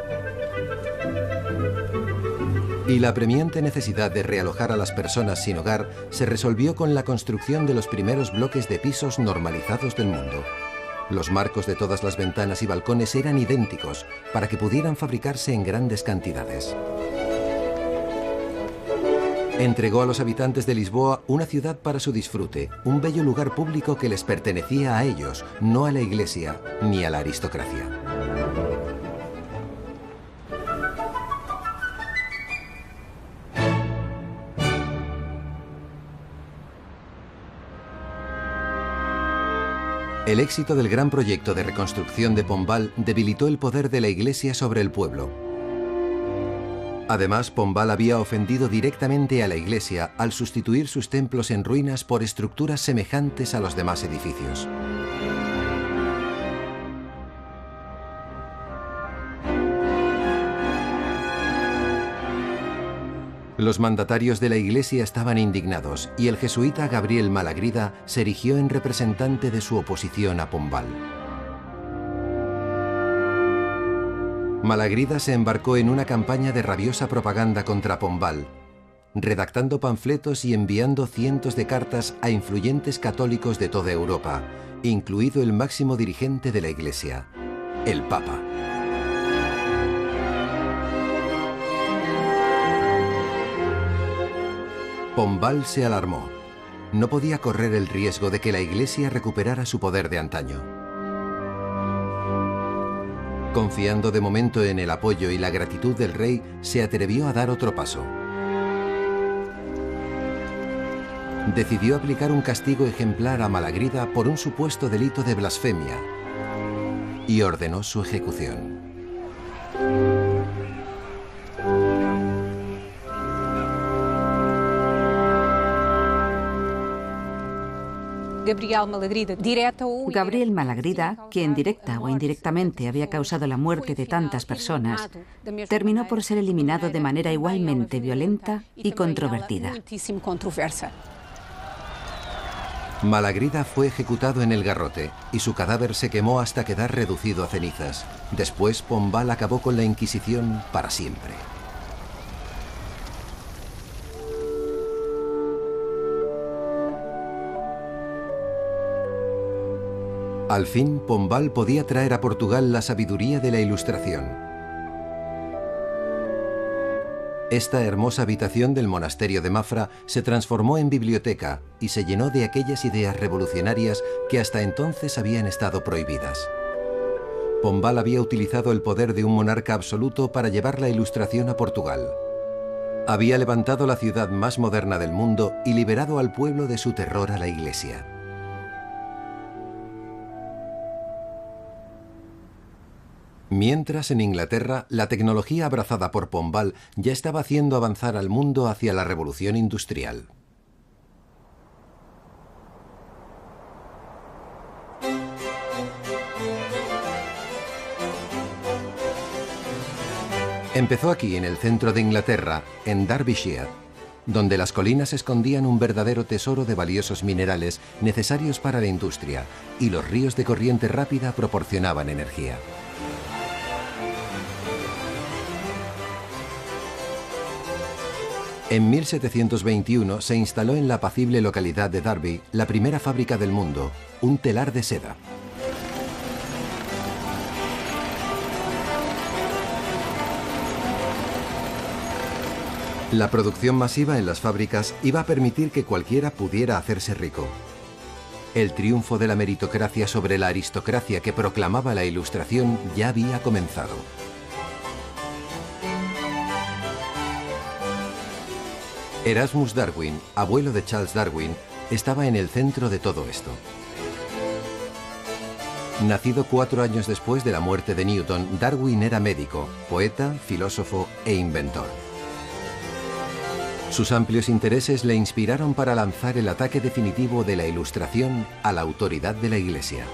Y la apremiante necesidad de realojar a las personas sin hogar se resolvió con la construcción de los primeros bloques de pisos normalizados del mundo. Los marcos de todas las ventanas y balcones eran idénticos para que pudieran fabricarse en grandes cantidades. Entregó a los habitantes de Lisboa una ciudad para su disfrute, un bello lugar público que les pertenecía a ellos, no a la Iglesia ni a la aristocracia. El éxito del gran proyecto de reconstrucción de Pombal debilitó el poder de la Iglesia sobre el pueblo. Además, Pombal había ofendido directamente a la Iglesia al sustituir sus templos en ruinas por estructuras semejantes a los demás edificios. Los mandatarios de la Iglesia estaban indignados y el jesuita Gabriel Malagrida se erigió en representante de su oposición a Pombal. Malagrida se embarcó en una campaña de rabiosa propaganda contra Pombal, redactando panfletos y enviando cientos de cartas a influyentes católicos de toda Europa, incluido el máximo dirigente de la Iglesia, el Papa. Pombal se alarmó. No podía correr el riesgo de que la Iglesia recuperara su poder de antaño. Confiando de momento en el apoyo y la gratitud del rey, se atrevió a dar otro paso. Decidió aplicar un castigo ejemplar a Malagrida por un supuesto delito de blasfemia y ordenó su ejecución. Gabriel Malagrida, quien directa o indirectamente había causado la muerte de tantas personas, terminó por ser eliminado de manera igualmente violenta y controvertida. Malagrida fue ejecutado en el garrote y su cadáver se quemó hasta quedar reducido a cenizas. Después, Pombal acabó con la Inquisición para siempre. Al fin, Pombal podía traer a Portugal la sabiduría de la Ilustración. Esta hermosa habitación del monasterio de Mafra se transformó en biblioteca y se llenó de aquellas ideas revolucionarias que hasta entonces habían estado prohibidas. Pombal había utilizado el poder de un monarca absoluto para llevar la Ilustración a Portugal. Había levantado la ciudad más moderna del mundo y liberado al pueblo de su terror a la Iglesia. Mientras, en Inglaterra, la tecnología abrazada por Pombal ya estaba haciendo avanzar al mundo hacia la revolución industrial. Empezó aquí, en el centro de Inglaterra, en Derbyshire, donde las colinas escondían un verdadero tesoro de valiosos minerales necesarios para la industria, y los ríos de corriente rápida proporcionaban energía. En 1721 se instaló en la apacible localidad de Derby la primera fábrica del mundo, un telar de seda. La producción masiva en las fábricas iba a permitir que cualquiera pudiera hacerse rico. El triunfo de la meritocracia sobre la aristocracia que proclamaba la Ilustración ya había comenzado. Erasmus Darwin, abuelo de Charles Darwin, estaba en el centro de todo esto. Nacido 4 años después de la muerte de Newton, Darwin era médico, poeta, filósofo e inventor. Sus amplios intereses le inspiraron para lanzar el ataque definitivo de la Ilustración a la autoridad de la Iglesia.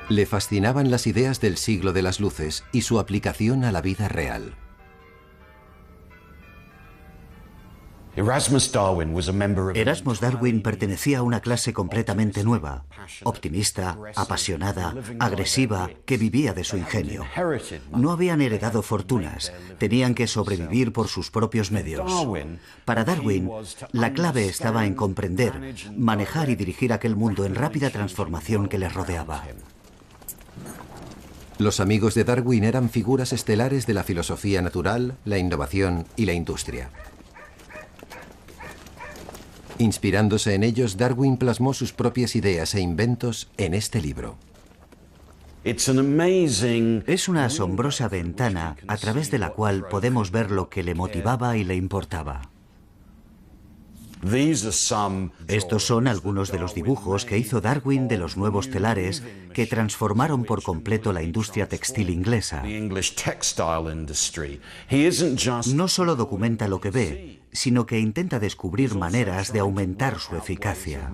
Le fascinaban las ideas del siglo de las luces y su aplicación a la vida real. Erasmus Darwin pertenecía a una clase completamente nueva, optimista, apasionada, agresiva, que vivía de su ingenio. No habían heredado fortunas, tenían que sobrevivir por sus propios medios. Para Darwin, la clave estaba en comprender, manejar y dirigir aquel mundo en rápida transformación que les rodeaba. Los amigos de Darwin eran figuras estelares de la filosofía natural, la innovación y la industria. Inspirándose en ellos, Darwin plasmó sus propias ideas e inventos en este libro. Es una asombrosa ventana a través de la cual podemos ver lo que le motivaba y le importaba. Estos son algunos de los dibujos que hizo Darwin de los nuevos telares que transformaron por completo la industria textil inglesa. No solo documenta lo que ve, sino que intenta descubrir maneras de aumentar su eficacia.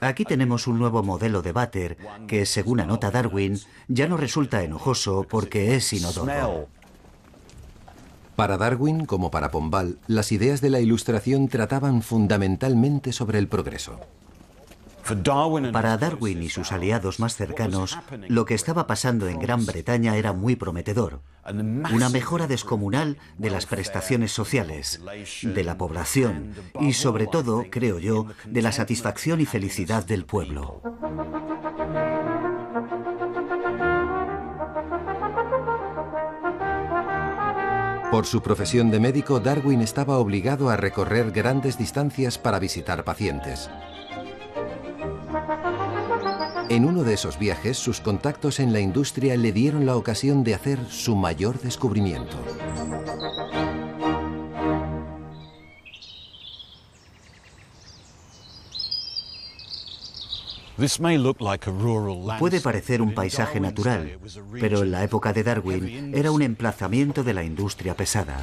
Aquí tenemos un nuevo modelo de váter que, según anota Darwin, ya no resulta enojoso porque es inodoro. Para Darwin, como para Pombal, las ideas de la Ilustración trataban fundamentalmente sobre el progreso. Para Darwin y sus aliados más cercanos, lo que estaba pasando en Gran Bretaña era muy prometedor. Una mejora descomunal de las prestaciones sociales, de la población y, sobre todo, creo yo, de la satisfacción y felicidad del pueblo. Por su profesión de médico, Darwin estaba obligado a recorrer grandes distancias para visitar pacientes. En uno de esos viajes, sus contactos en la industria le dieron la ocasión de hacer su mayor descubrimiento. Puede parecer un paisaje natural, pero en la época de Darwin era un emplazamiento de la industria pesada.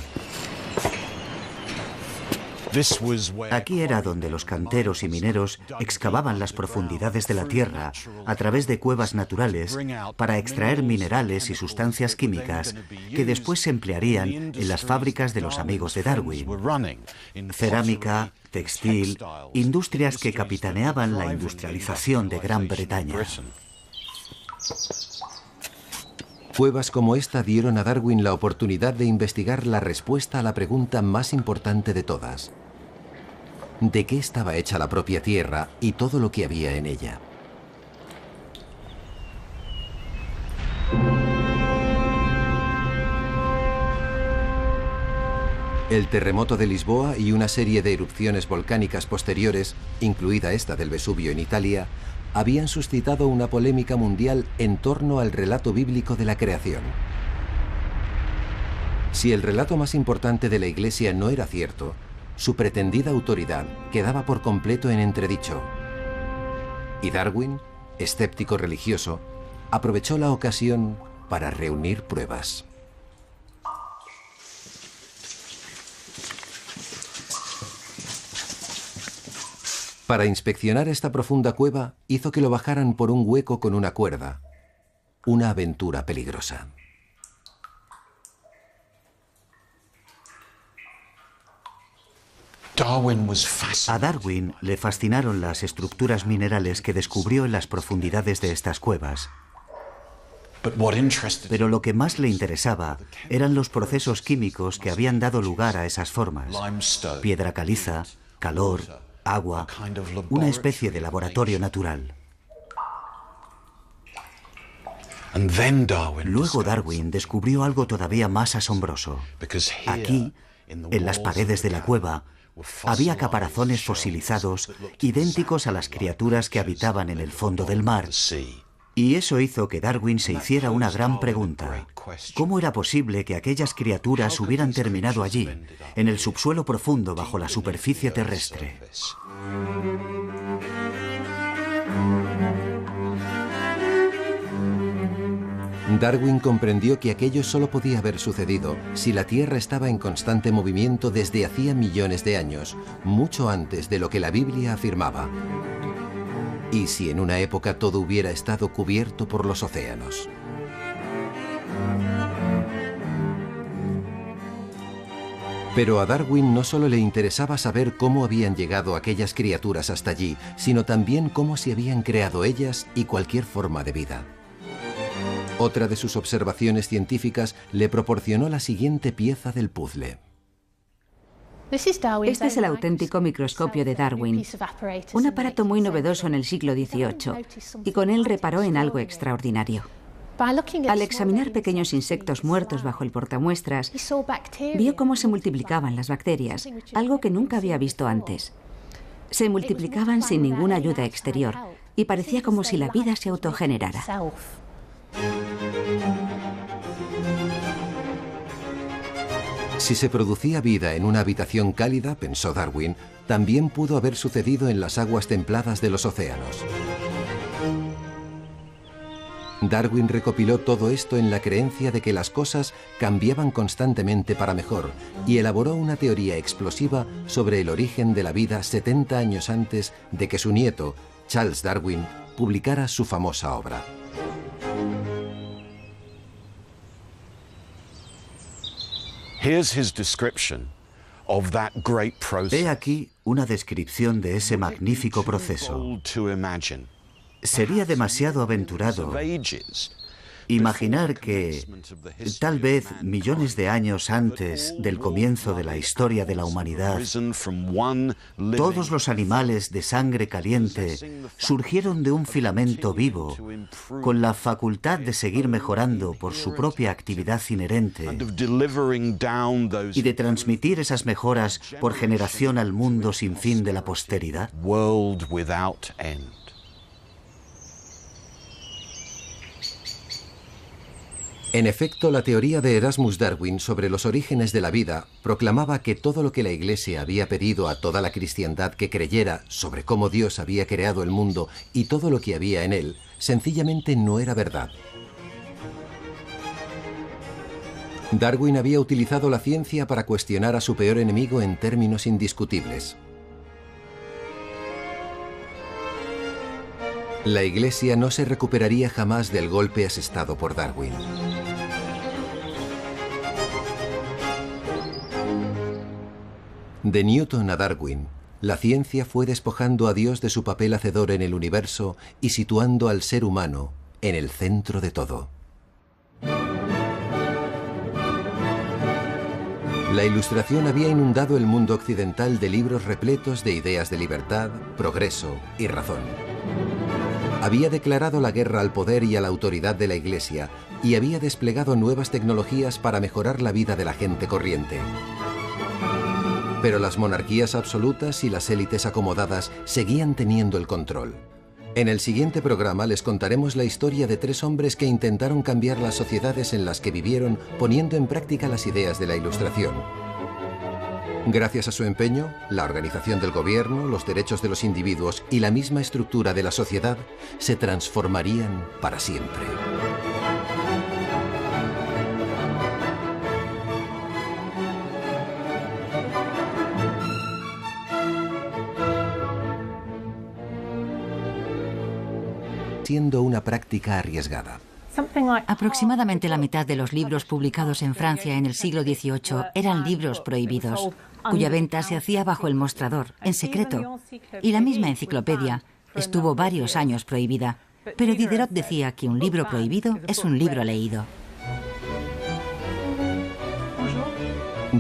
Aquí era donde los canteros y mineros excavaban las profundidades de la tierra a través de cuevas naturales para extraer minerales y sustancias químicas que después se emplearían en las fábricas de los amigos de Darwin. Cerámica, textil, industrias que capitaneaban la industrialización de Gran Bretaña. Cuevas como esta dieron a Darwin la oportunidad de investigar la respuesta a la pregunta más importante de todas: ¿de qué estaba hecha la propia Tierra y todo lo que había en ella? El terremoto de Lisboa y una serie de erupciones volcánicas posteriores, incluida esta del Vesubio en Italia, habían suscitado una polémica mundial en torno al relato bíblico de la creación. Si el relato más importante de la Iglesia no era cierto, su pretendida autoridad quedaba por completo en entredicho. Y Darwin, escéptico religioso, aprovechó la ocasión para reunir pruebas. Para inspeccionar esta profunda cueva, hizo que lo bajaran por un hueco con una cuerda. Una aventura peligrosa. A Darwin le fascinaron las estructuras minerales que descubrió en las profundidades de estas cuevas. Pero lo que más le interesaba eran los procesos químicos que habían dado lugar a esas formas. Piedra caliza, calor, agua, una especie de laboratorio natural. Luego Darwin descubrió algo todavía más asombroso. Aquí, en las paredes de la cueva, había caparazones fosilizados idénticos a las criaturas que habitaban en el fondo del mar. Y eso hizo que Darwin se hiciera una gran pregunta. ¿Cómo era posible que aquellas criaturas hubieran terminado allí, en el subsuelo profundo bajo la superficie terrestre? Darwin comprendió que aquello solo podía haber sucedido si la Tierra estaba en constante movimiento desde hacía millones de años, mucho antes de lo que la Biblia afirmaba. Y si en una época todo hubiera estado cubierto por los océanos. Pero a Darwin no solo le interesaba saber cómo habían llegado aquellas criaturas hasta allí, sino también cómo se habían creado ellas y cualquier forma de vida. Otra de sus observaciones científicas le proporcionó la siguiente pieza del puzzle. Este es el auténtico microscopio de Darwin, un aparato muy novedoso en el siglo XVIII, y con él reparó en algo extraordinario. Al examinar pequeños insectos muertos bajo el portamuestras, vio cómo se multiplicaban las bacterias, algo que nunca había visto antes. Se multiplicaban sin ninguna ayuda exterior, y parecía como si la vida se autogenerara. Si se producía vida en una habitación cálida, pensó Darwin, también pudo haber sucedido en las aguas templadas de los océanos. Darwin recopiló todo esto en la creencia de que las cosas cambiaban constantemente para mejor y elaboró una teoría explosiva sobre el origen de la vida 70 años antes de que su nieto, Charles Darwin, publicara su famosa obra. He aquí una descripción de ese magnífico proceso. Sería demasiado aventurado Imaginar que, tal vez millones de años antes del comienzo de la historia de la humanidad, todos los animales de sangre caliente surgieron de un filamento vivo, con la facultad de seguir mejorando por su propia actividad inherente y de transmitir esas mejoras por generación al mundo sin fin de la posteridad. En efecto, la teoría de Erasmus Darwin sobre los orígenes de la vida proclamaba que todo lo que la Iglesia había pedido a toda la cristiandad que creyera sobre cómo Dios había creado el mundo y todo lo que había en él, sencillamente no era verdad. Darwin había utilizado la ciencia para cuestionar a su peor enemigo en términos indiscutibles. La Iglesia no se recuperaría jamás del golpe asestado por Darwin. De Newton a Darwin, la ciencia fue despojando a Dios de su papel hacedor en el universo y situando al ser humano en el centro de todo. La Ilustración había inundado el mundo occidental de libros repletos de ideas de libertad, progreso y razón. Había declarado la guerra al poder y a la autoridad de la Iglesia y había desplegado nuevas tecnologías para mejorar la vida de la gente corriente. Pero las monarquías absolutas y las élites acomodadas seguían teniendo el control. En el siguiente programa les contaremos la historia de 3 hombres que intentaron cambiar las sociedades en las que vivieron poniendo en práctica las ideas de la Ilustración. Gracias a su empeño, la organización del gobierno, los derechos de los individuos y la misma estructura de la sociedad se transformarían para siempre. Siendo una práctica arriesgada. Aproximadamente la mitad de los libros publicados en Francia en el siglo XVIII eran libros prohibidos, cuya venta se hacía bajo el mostrador, en secreto. Y la misma enciclopedia estuvo varios años prohibida. Pero Diderot decía que un libro prohibido es un libro leído.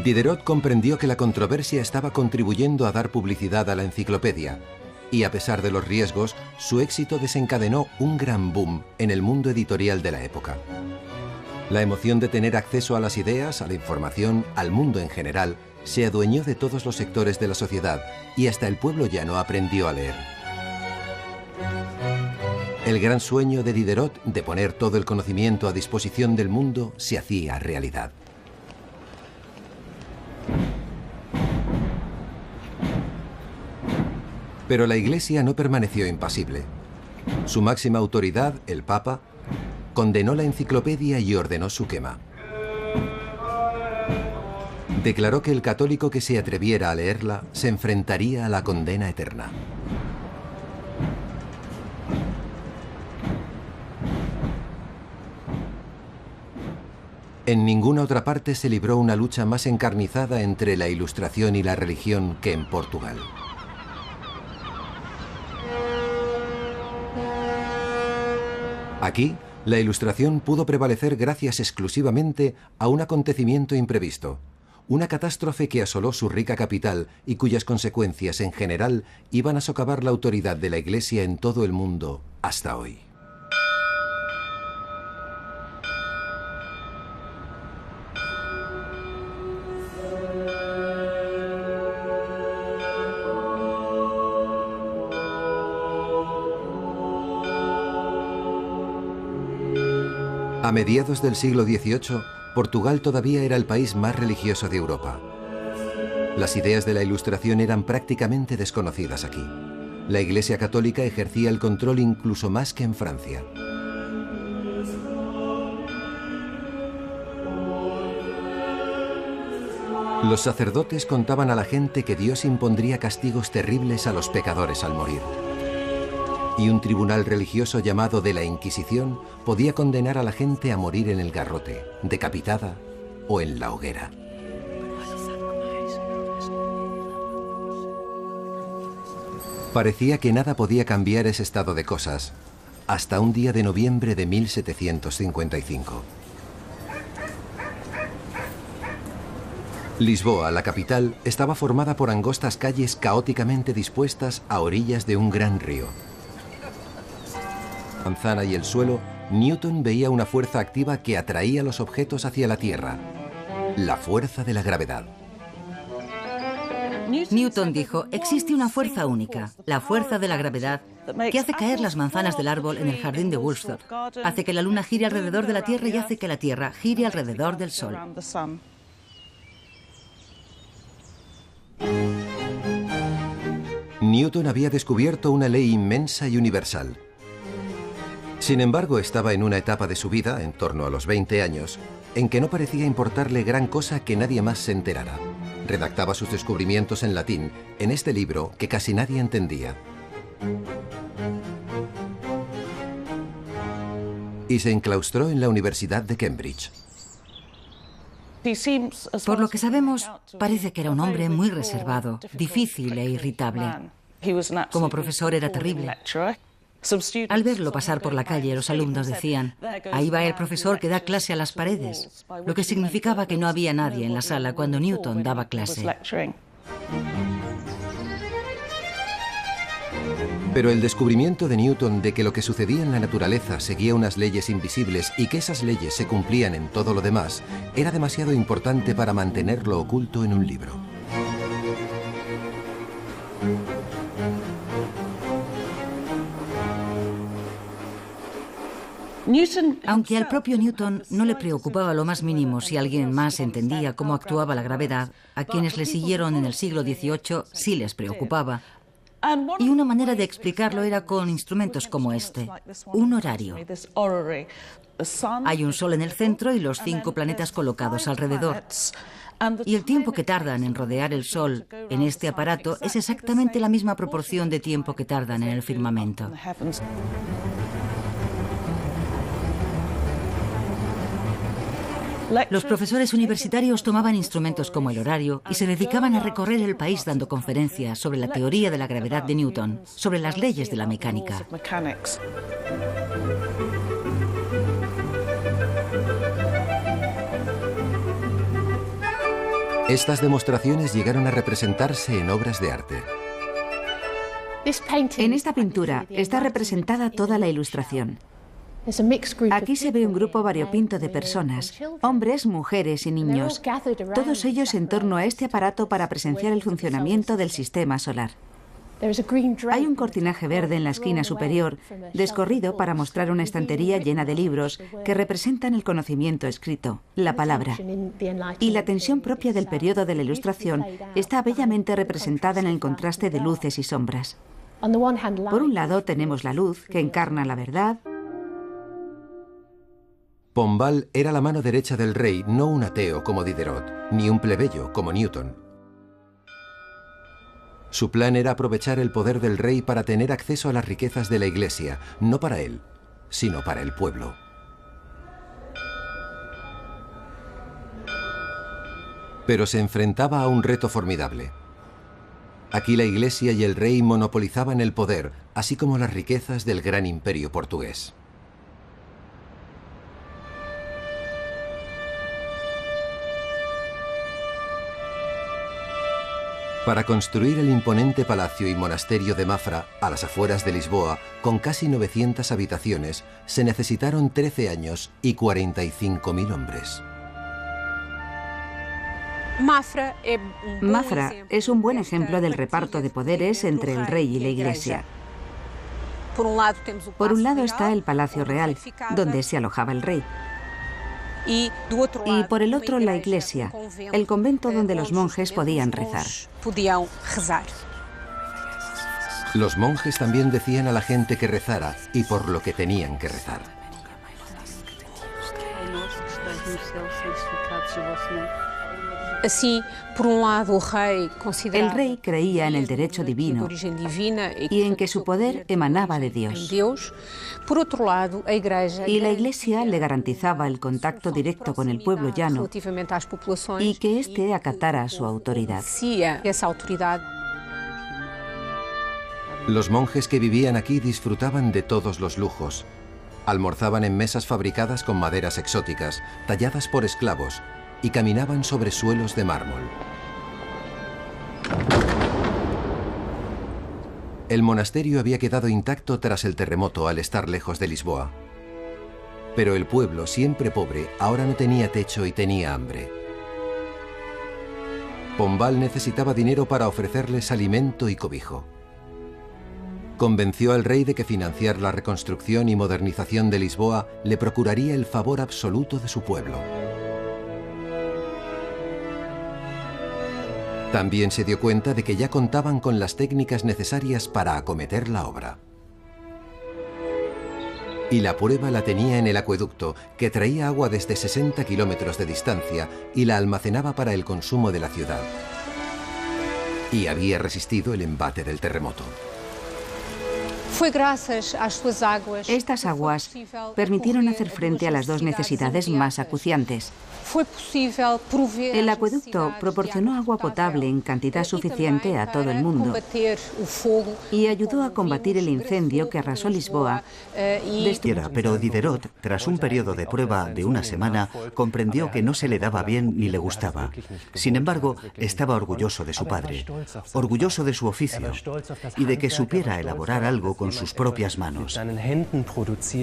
Diderot comprendió que la controversia estaba contribuyendo a dar publicidad a la enciclopedia. Y a pesar de los riesgos, su éxito desencadenó un gran boom en el mundo editorial de la época. La emoción de tener acceso a las ideas, a la información, al mundo en general, se adueñó de todos los sectores de la sociedad y hasta el pueblo llano aprendió a leer. El gran sueño de Diderot de poner todo el conocimiento a disposición del mundo se hacía realidad. Pero la Iglesia no permaneció impasible. Su máxima autoridad, el Papa, condenó la enciclopedia y ordenó su quema. Declaró que el católico que se atreviera a leerla se enfrentaría a la condena eterna. En ninguna otra parte se libró una lucha más encarnizada entre la Ilustración y la religión que en Portugal. Aquí, la Ilustración pudo prevalecer gracias exclusivamente a un acontecimiento imprevisto, una catástrofe que asoló su rica capital y cuyas consecuencias en general iban a socavar la autoridad de la Iglesia en todo el mundo hasta hoy. A mediados del siglo XVIII, Portugal todavía era el país más religioso de Europa. Las ideas de la Ilustración eran prácticamente desconocidas aquí. La Iglesia Católica ejercía el control incluso más que en Francia. Los sacerdotes contaban a la gente que Dios impondría castigos terribles a los pecadores al morir. Y un tribunal religioso llamado de la Inquisición podía condenar a la gente a morir en el garrote, decapitada o en la hoguera. Parecía que nada podía cambiar ese estado de cosas, hasta un día de noviembre de 1755. Lisboa, la capital, estaba formada por angostas calles caóticamente dispuestas a orillas de un gran río. La manzana y el suelo, Newton veía una fuerza activa que atraía los objetos hacia la Tierra, la fuerza de la gravedad. Newton dijo, existe una fuerza única, la fuerza de la gravedad, que hace caer las manzanas del árbol en el jardín de Woodstock, hace que la luna gire alrededor de la Tierra y hace que la Tierra gire alrededor del Sol. Newton había descubierto una ley inmensa y universal. Sin embargo, estaba en una etapa de su vida, en torno a los 20 años, en que no parecía importarle gran cosa que nadie más se enterara. Redactaba sus descubrimientos en latín, en este libro que casi nadie entendía. Y se enclaustró en la Universidad de Cambridge. Por lo que sabemos, parece que era un hombre muy reservado, difícil e irritable. Como profesor era terrible. Al verlo pasar por la calle, los alumnos decían, ahí va el profesor que da clase a las paredes, lo que significaba que no había nadie en la sala cuando Newton daba clase. Pero el descubrimiento de Newton de que lo que sucedía en la naturaleza seguía unas leyes invisibles y que esas leyes se cumplían en todo lo demás, era demasiado importante para mantenerlo oculto en un libro. Aunque al propio Newton no le preocupaba lo más mínimo si alguien más entendía cómo actuaba la gravedad, a quienes le siguieron en el siglo XVIII sí les preocupaba. Y una manera de explicarlo era con instrumentos como este, un horario. Hay un sol en el centro y los 5 planetas colocados alrededor. Y el tiempo que tardan en rodear el sol en este aparato es exactamente la misma proporción de tiempo que tardan en el firmamento. Los profesores universitarios tomaban instrumentos como el horario y se dedicaban a recorrer el país dando conferencias sobre la teoría de la gravedad de Newton, sobre las leyes de la mecánica. Estas demostraciones llegaron a representarse en obras de arte. En esta pintura está representada toda la ilustración. Aquí se ve un grupo variopinto de personas, hombres, mujeres y niños, todos ellos en torno a este aparato para presenciar el funcionamiento del sistema solar. Hay un cortinaje verde en la esquina superior, descorrido para mostrar una estantería llena de libros que representan el conocimiento escrito, la palabra. Y la tensión propia del periodo de la Ilustración está bellamente representada en el contraste de luces y sombras. Por un lado tenemos la luz, que encarna la verdad. Pombal era la mano derecha del rey, no un ateo como Diderot, ni un plebeyo como Newton. Su plan era aprovechar el poder del rey para tener acceso a las riquezas de la Iglesia, no para él, sino para el pueblo. Pero se enfrentaba a un reto formidable. Aquí la Iglesia y el rey monopolizaban el poder, así como las riquezas del gran imperio portugués. Para construir el imponente palacio y monasterio de Mafra, a las afueras de Lisboa, con casi 900 habitaciones, se necesitaron 13 años y 45.000 hombres. Mafra es un buen ejemplo del reparto de poderes entre el rey y la Iglesia. Por un lado está el Palacio Real, donde se alojaba el rey. Y por el otro la iglesia, el convento donde los monjes podían rezar. Los monjes también decían a la gente que rezara y por lo que tenían que rezar. El rey creía en el derecho divino y en que su poder emanaba de Dios. Y la Iglesia le garantizaba el contacto directo con el pueblo llano y que éste acatara su autoridad. Los monjes que vivían aquí disfrutaban de todos los lujos. Almorzaban en mesas fabricadas con maderas exóticas, talladas por esclavos, y caminaban sobre suelos de mármol. El monasterio había quedado intacto tras el terremoto al estar lejos de Lisboa. Pero el pueblo, siempre pobre, ahora no tenía techo y tenía hambre. Pombal necesitaba dinero para ofrecerles alimento y cobijo. Convenció al rey de que financiar la reconstrucción y modernización de Lisboa le procuraría el favor absoluto de su pueblo. También se dio cuenta de que ya contaban con las técnicas necesarias para acometer la obra. Y la prueba la tenía en el acueducto, que traía agua desde 60 kilómetros de distancia y la almacenaba para el consumo de la ciudad. Y había resistido el embate del terremoto. Estas aguas permitieron hacer frente a las dos necesidades más acuciantes. El acueducto proporcionó agua potable en cantidad suficiente a todo el mundo y ayudó a combatir el incendio que arrasó Lisboa. Pero Diderot, tras un periodo de prueba de una semana, comprendió que no se le daba bien ni le gustaba. Sin embargo, estaba orgulloso de su padre, orgulloso de su oficio y de que supiera elaborar algo con sus propias manos.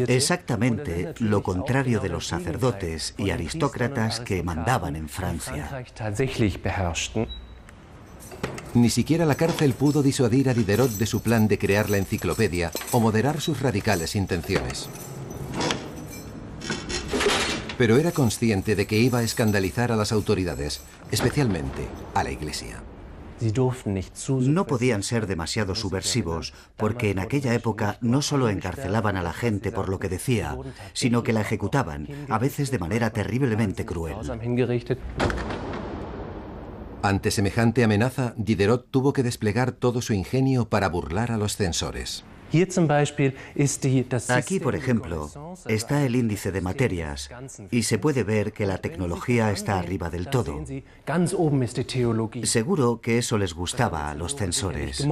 Exactamente lo contrario de los sacerdotes y aristócratas que mandaban en Francia. Ni siquiera la cárcel pudo disuadir a Diderot de su plan de crear la enciclopedia o moderar sus radicales intenciones. Pero era consciente de que iba a escandalizar a las autoridades, especialmente a la Iglesia. No podían ser demasiado subversivos, porque en aquella época no solo encarcelaban a la gente por lo que decía, sino que la ejecutaban, a veces de manera terriblemente cruel. Ante semejante amenaza, Diderot tuvo que desplegar todo su ingenio para burlar a los censores. Aquí, por ejemplo, está el índice de materias y se puede ver que la tecnología está arriba del todo. Seguro que eso les gustaba a los censores.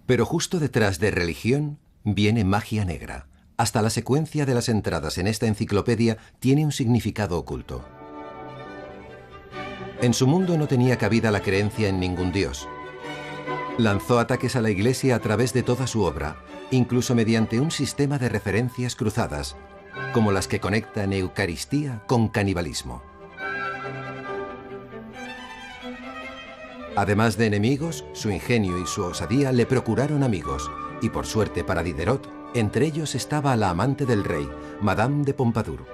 Pero justo detrás de religión viene magia negra. Hasta la secuencia de las entradas en esta enciclopedia tiene un significado oculto. En su mundo no tenía cabida la creencia en ningún dios. Lanzó ataques a la Iglesia a través de toda su obra, incluso mediante un sistema de referencias cruzadas, como las que conectan Eucaristía con canibalismo. Además de enemigos, su ingenio y su osadía le procuraron amigos, y por suerte para Diderot, entre ellos estaba la amante del rey, Madame de Pompadour.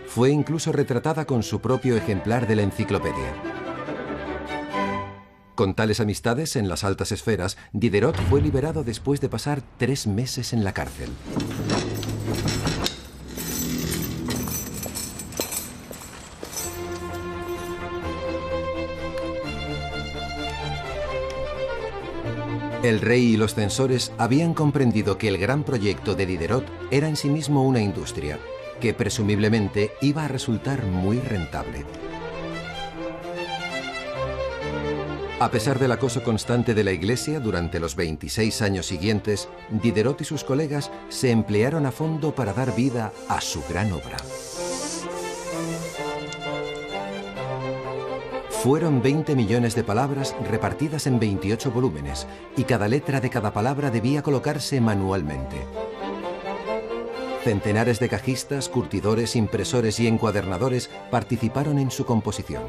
Fue incluso retratada con su propio ejemplar de la enciclopedia. Con tales amistades en las altas esferas, Diderot fue liberado después de pasar 3 meses en la cárcel. El rey y los censores habían comprendido que el gran proyecto de Diderot era en sí mismo una industria, que presumiblemente iba a resultar muy rentable. A pesar del acoso constante de la Iglesia durante los 26 años siguientes, Diderot y sus colegas se emplearon a fondo para dar vida a su gran obra. Fueron 20 millones de palabras repartidas en 28 volúmenes, y cada letra de cada palabra debía colocarse manualmente. Centenares de cajistas, curtidores, impresores y encuadernadores participaron en su composición.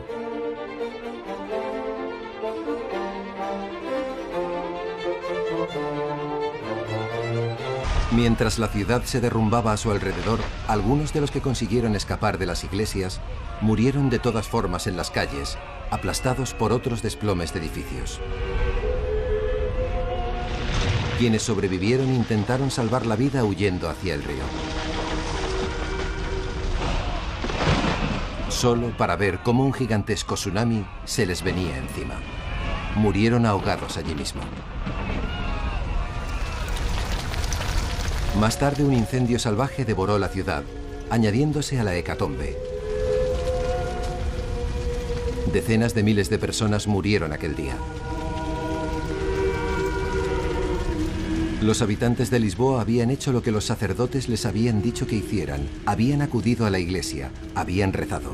Mientras la ciudad se derrumbaba a su alrededor, algunos de los que consiguieron escapar de las iglesias murieron de todas formas en las calles, aplastados por otros desplomes de edificios. Quienes sobrevivieron intentaron salvar la vida huyendo hacia el río. Solo para ver cómo un gigantesco tsunami se les venía encima. Murieron ahogados allí mismo. Más tarde, un incendio salvaje devoró la ciudad, añadiéndose a la hecatombe. Decenas de miles de personas murieron aquel día. Los habitantes de Lisboa habían hecho lo que los sacerdotes les habían dicho que hicieran. Habían acudido a la iglesia, habían rezado.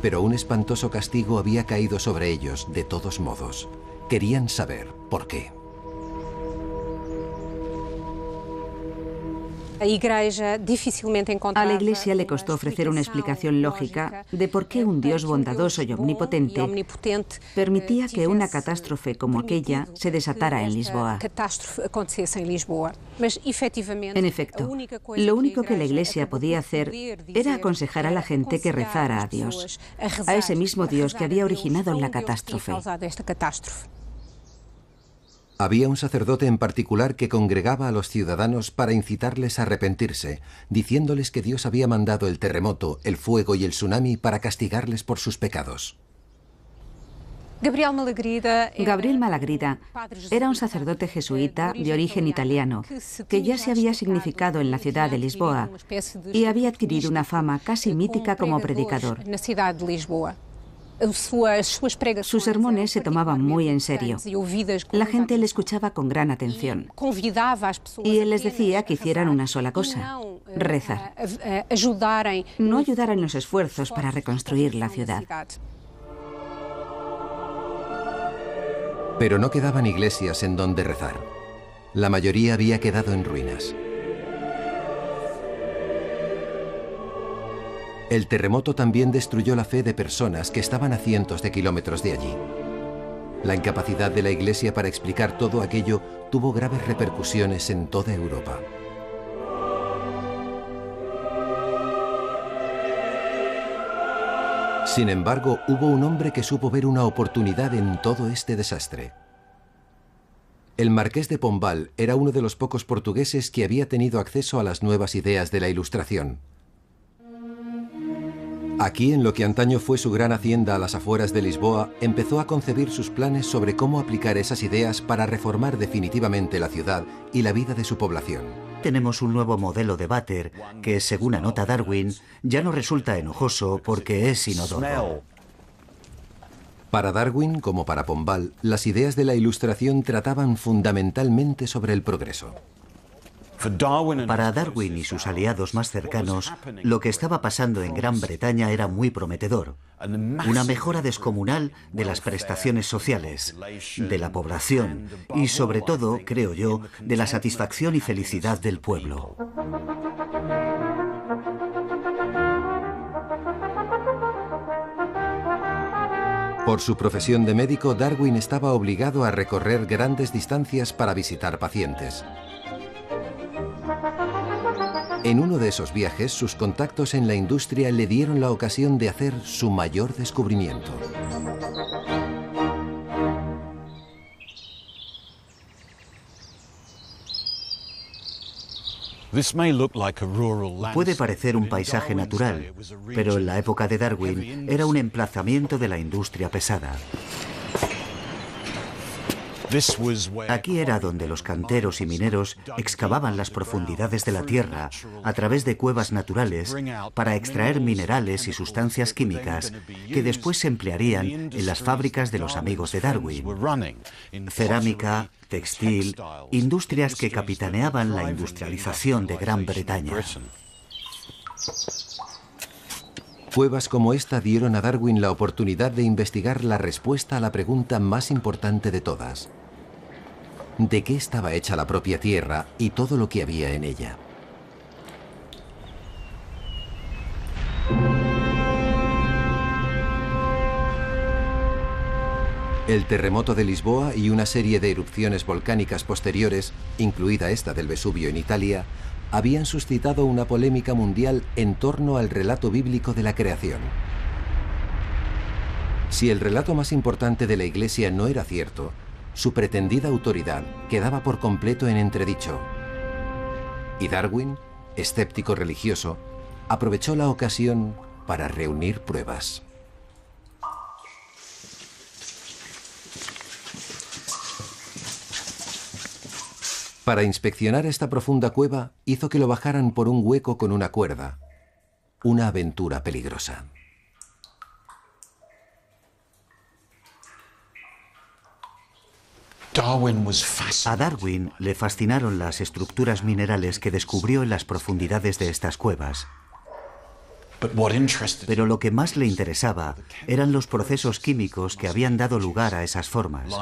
Pero un espantoso castigo había caído sobre ellos de todos modos. Querían saber por qué. A la Iglesia le costó ofrecer una explicación lógica de por qué un Dios bondadoso y omnipotente permitía que una catástrofe como aquella se desatara en Lisboa. En efecto, lo único que la Iglesia podía hacer era aconsejar a la gente que rezara a Dios, a ese mismo Dios que había originado la catástrofe. Había un sacerdote en particular que congregaba a los ciudadanos para incitarles a arrepentirse, diciéndoles que Dios había mandado el terremoto, el fuego y el tsunami para castigarles por sus pecados. Gabriel Malagrida era un sacerdote jesuita de origen italiano que ya se había significado en la ciudad de Lisboa y había adquirido una fama casi mítica como predicador. Sus sermones se tomaban muy en serio. La gente le escuchaba con gran atención. Y él les decía que hicieran una sola cosa: rezar. No ayudar en los esfuerzos para reconstruir la ciudad. Pero no quedaban iglesias en donde rezar. La mayoría había quedado en ruinas. El terremoto también destruyó la fe de personas que estaban a cientos de kilómetros de allí. La incapacidad de la Iglesia para explicar todo aquello tuvo graves repercusiones en toda Europa. Sin embargo, hubo un hombre que supo ver una oportunidad en todo este desastre. El marqués de Pombal era uno de los pocos portugueses que había tenido acceso a las nuevas ideas de la Ilustración. Aquí, en lo que antaño fue su gran hacienda a las afueras de Lisboa, empezó a concebir sus planes sobre cómo aplicar esas ideas para reformar definitivamente la ciudad y la vida de su población. Tenemos un nuevo modelo de váter que, según anota Darwin, ya no resulta enojoso porque es inodoro. Para Darwin, como para Pombal, las ideas de la Ilustración trataban fundamentalmente sobre el progreso. Para Darwin y sus aliados más cercanos, lo que estaba pasando en Gran Bretaña era muy prometedor. Una mejora descomunal de las prestaciones sociales, de la población y, sobre todo, creo yo, de la satisfacción y felicidad del pueblo. Por su profesión de médico, Darwin estaba obligado a recorrer grandes distancias para visitar pacientes. En uno de esos viajes, sus contactos en la industria le dieron la ocasión de hacer su mayor descubrimiento. Puede parecer un paisaje natural, pero en la época de Darwin era un emplazamiento de la industria pesada. Aquí era donde los canteros y mineros excavaban las profundidades de la tierra a través de cuevas naturales para extraer minerales y sustancias químicas que después se emplearían en las fábricas de los amigos de Darwin. Cerámica, textil, industrias que capitaneaban la industrialización de Gran Bretaña. Cuevas como esta dieron a Darwin la oportunidad de investigar la respuesta a la pregunta más importante de todas: ¿de qué estaba hecha la propia Tierra y todo lo que había en ella? El terremoto de Lisboa y una serie de erupciones volcánicas posteriores, incluida esta del Vesubio en Italia, habían suscitado una polémica mundial en torno al relato bíblico de la creación. Si el relato más importante de la Iglesia no era cierto, su pretendida autoridad quedaba por completo en entredicho. Y Darwin, escéptico religioso, aprovechó la ocasión para reunir pruebas. Para inspeccionar esta profunda cueva, hizo que lo bajaran por un hueco con una cuerda. Una aventura peligrosa. A Darwin le fascinaron las estructuras minerales que descubrió en las profundidades de estas cuevas. Pero lo que más le interesaba eran los procesos químicos que habían dado lugar a esas formas.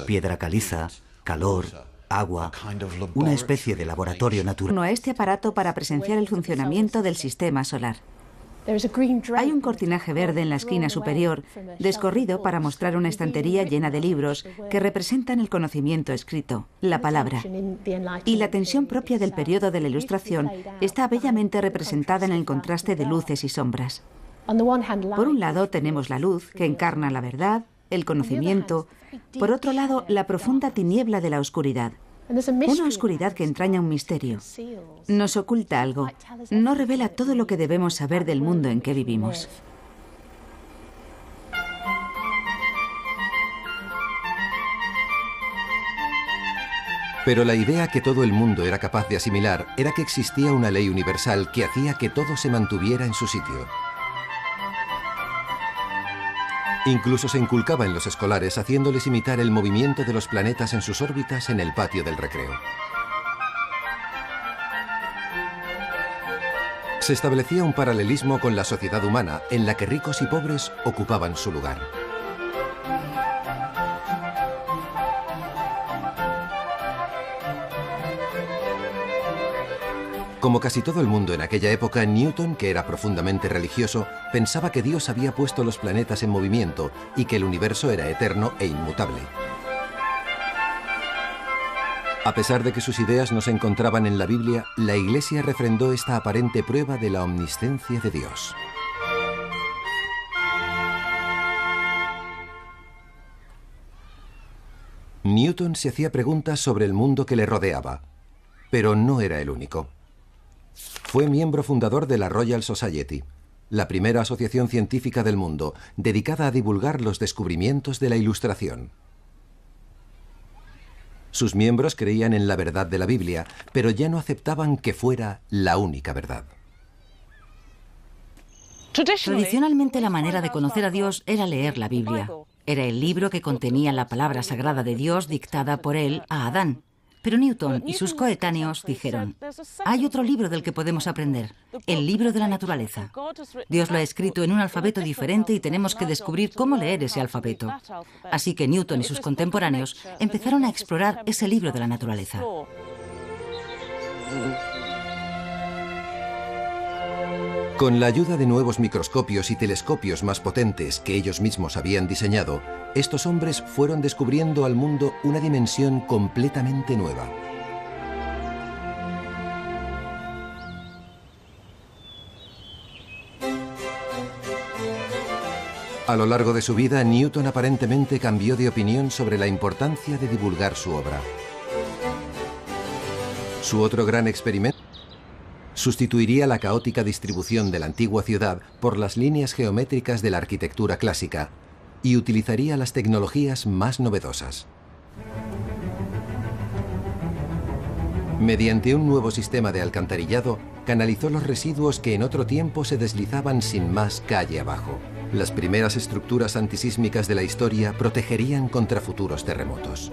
Piedra caliza, calor, agua, una especie de laboratorio natural. A este aparato para presenciar el funcionamiento del sistema solar. Hay un cortinaje verde en la esquina superior, descorrido para mostrar una estantería llena de libros que representan el conocimiento escrito, la palabra. Y la tensión propia del periodo de la Ilustración está bellamente representada en el contraste de luces y sombras. Por un lado tenemos la luz, que encarna la verdad, el conocimiento. Por otro lado, la profunda tiniebla de la oscuridad. Una oscuridad que entraña un misterio. Nos oculta algo. No revela todo lo que debemos saber del mundo en que vivimos. Pero la idea que todo el mundo era capaz de asimilar era que existía una ley universal que hacía que todo se mantuviera en su sitio. Incluso se inculcaba en los escolares haciéndoles imitar el movimiento de los planetas en sus órbitas en el patio del recreo. Se establecía un paralelismo con la sociedad humana en la que ricos y pobres ocupaban su lugar. Como casi todo el mundo en aquella época, Newton, que era profundamente religioso, pensaba que Dios había puesto los planetas en movimiento y que el universo era eterno e inmutable. A pesar de que sus ideas no se encontraban en la Biblia, la Iglesia refrendó esta aparente prueba de la omnisciencia de Dios. Newton se hacía preguntas sobre el mundo que le rodeaba, pero no era el único. Fue miembro fundador de la Royal Society, la primera asociación científica del mundo, dedicada a divulgar los descubrimientos de la Ilustración. Sus miembros creían en la verdad de la Biblia, pero ya no aceptaban que fuera la única verdad. Tradicionalmente la manera de conocer a Dios era leer la Biblia. Era el libro que contenía la palabra sagrada de Dios dictada por él a Adán. Pero Newton y sus coetáneos dijeron, hay otro libro del que podemos aprender, el libro de la naturaleza. Dios lo ha escrito en un alfabeto diferente y tenemos que descubrir cómo leer ese alfabeto. Así que Newton y sus contemporáneos empezaron a explorar ese libro de la naturaleza. Con la ayuda de nuevos microscopios y telescopios más potentes que ellos mismos habían diseñado, estos hombres fueron descubriendo al mundo una dimensión completamente nueva. A lo largo de su vida, Newton aparentemente cambió de opinión sobre la importancia de divulgar su obra. Su otro gran experimento sustituiría la caótica distribución de la antigua ciudad por las líneas geométricas de la arquitectura clásica y utilizaría las tecnologías más novedosas. Mediante un nuevo sistema de alcantarillado, canalizó los residuos que en otro tiempo se deslizaban sin más calle abajo. Las primeras estructuras antisísmicas de la historia protegerían contra futuros terremotos.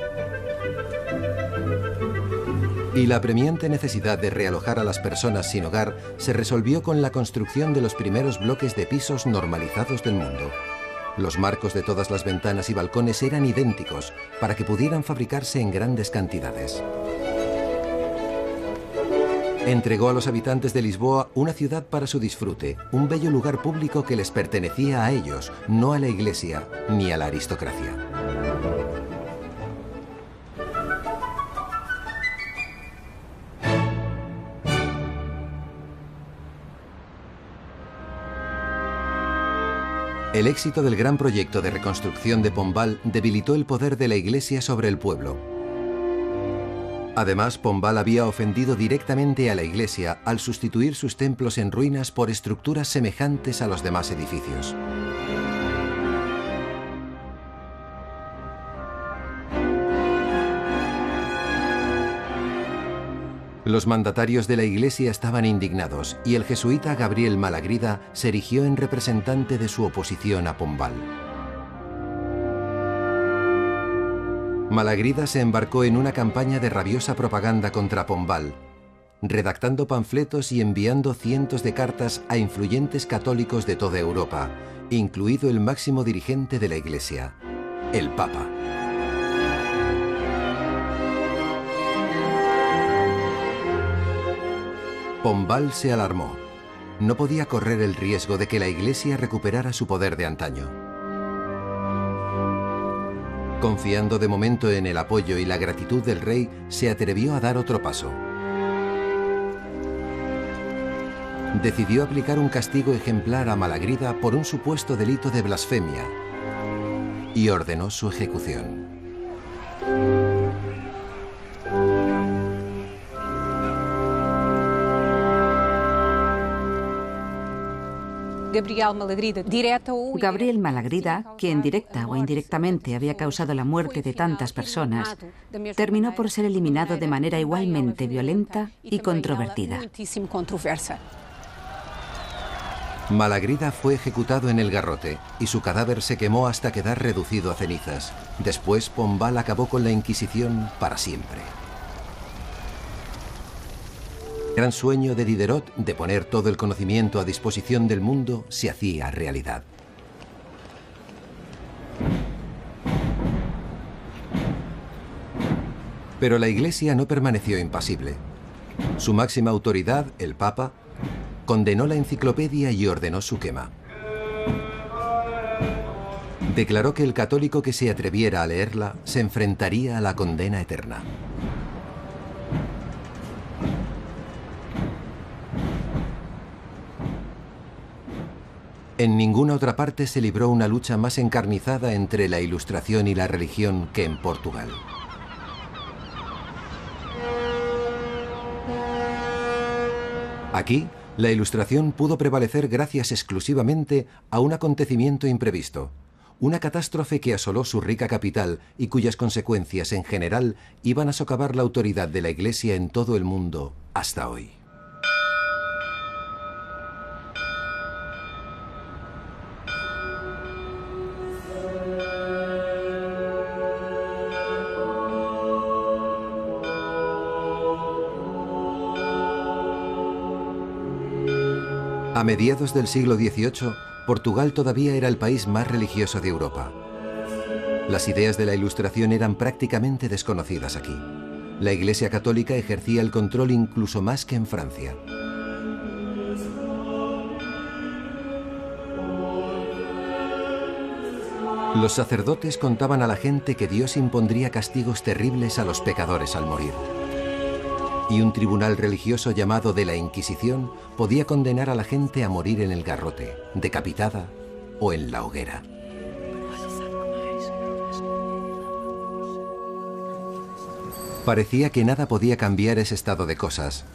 Y la apremiante necesidad de realojar a las personas sin hogar se resolvió con la construcción de los primeros bloques de pisos normalizados del mundo. Los marcos de todas las ventanas y balcones eran idénticos para que pudieran fabricarse en grandes cantidades. Entregó a los habitantes de Lisboa una ciudad para su disfrute, un bello lugar público que les pertenecía a ellos, no a la Iglesia ni a la aristocracia. El éxito del gran proyecto de reconstrucción de Pombal debilitó el poder de la Iglesia sobre el pueblo. Además, Pombal había ofendido directamente a la Iglesia al sustituir sus templos en ruinas por estructuras semejantes a los demás edificios. Los mandatarios de la Iglesia estaban indignados y el jesuita Gabriel Malagrida se erigió en representante de su oposición a Pombal. Malagrida se embarcó en una campaña de rabiosa propaganda contra Pombal, redactando panfletos y enviando cientos de cartas a influyentes católicos de toda Europa, incluido el máximo dirigente de la Iglesia, el Papa. Pombal se alarmó. No podía correr el riesgo de que la Iglesia recuperara su poder de antaño. Confiando de momento en el apoyo y la gratitud del rey, se atrevió a dar otro paso. Decidió aplicar un castigo ejemplar a Malagrida por un supuesto delito de blasfemia y ordenó su ejecución. Gabriel Malagrida, quien directa o indirectamente había causado la muerte de tantas personas, terminó por ser eliminado de manera igualmente violenta y controvertida. Malagrida fue ejecutado en el garrote y su cadáver se quemó hasta quedar reducido a cenizas. Después, Pombal acabó con la Inquisición para siempre. El gran sueño de Diderot de poner todo el conocimiento a disposición del mundo se hacía realidad. Pero la Iglesia no permaneció impasible. Su máxima autoridad, el Papa, condenó la enciclopedia y ordenó su quema. Declaró que el católico que se atreviera a leerla se enfrentaría a la condena eterna. En ninguna otra parte se libró una lucha más encarnizada entre la Ilustración y la religión que en Portugal. Aquí, la Ilustración pudo prevalecer gracias exclusivamente a un acontecimiento imprevisto, una catástrofe que asoló su rica capital y cuyas consecuencias en general iban a socavar la autoridad de la Iglesia en todo el mundo hasta hoy. A mediados del siglo XVIII, Portugal todavía era el país más religioso de Europa. Las ideas de la Ilustración eran prácticamente desconocidas aquí. La Iglesia Católica ejercía el control incluso más que en Francia. Los sacerdotes contaban a la gente que Dios impondría castigos terribles a los pecadores al morir. Y un tribunal religioso llamado de la Inquisición podía condenar a la gente a morir en el garrote, decapitada o en la hoguera. Parecía que nada podía cambiar ese estado de cosas,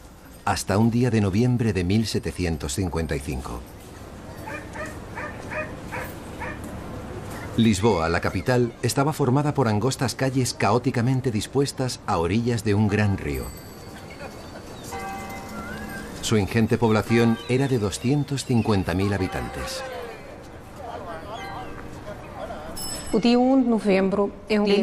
hasta un día de noviembre de 1755. Lisboa, la capital, estaba formada por angostas calles caóticamente dispuestas a orillas de un gran río. Su ingente población era de 250.000 habitantes. El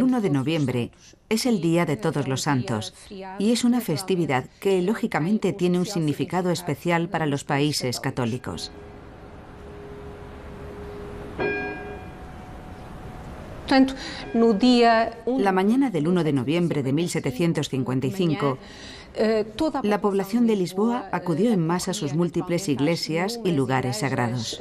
1 de noviembre es el Día de Todos los Santos y es una festividad que lógicamente tiene un significado especial para los países católicos. La mañana del 1 de noviembre de 1755, la población de Lisboa acudió en masa a sus múltiples iglesias y lugares sagrados.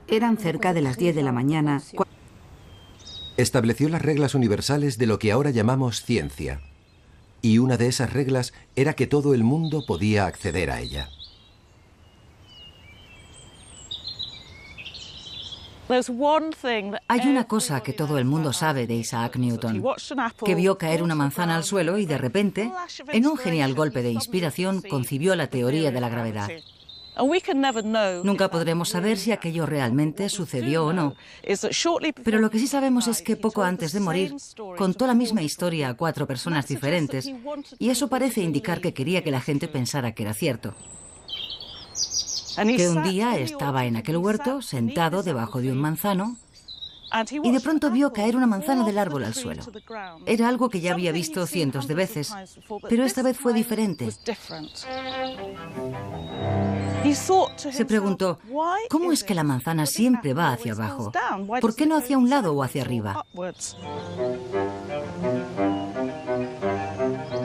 Eran cerca de las 10 de la mañana. Estableció las reglas universales de lo que ahora llamamos ciencia. Y una de esas reglas era que todo el mundo podía acceder a ella. Hay una cosa que todo el mundo sabe de Isaac Newton, que vio caer una manzana al suelo y de repente, en un genial golpe de inspiración, concibió la teoría de la gravedad. Nunca podremos saber si aquello realmente sucedió o no, pero lo que sí sabemos es que poco antes de morir contó la misma historia a 4 personas diferentes y eso parece indicar que quería que la gente pensara que era cierto. que un día estaba en aquel huerto sentado debajo de un manzano y de pronto vio caer una manzana del árbol al suelo. Era algo que ya había visto cientos de veces, pero esta vez fue diferente. Se preguntó, ¿cómo es que la manzana siempre va hacia abajo? ¿Por qué no hacia un lado o hacia arriba?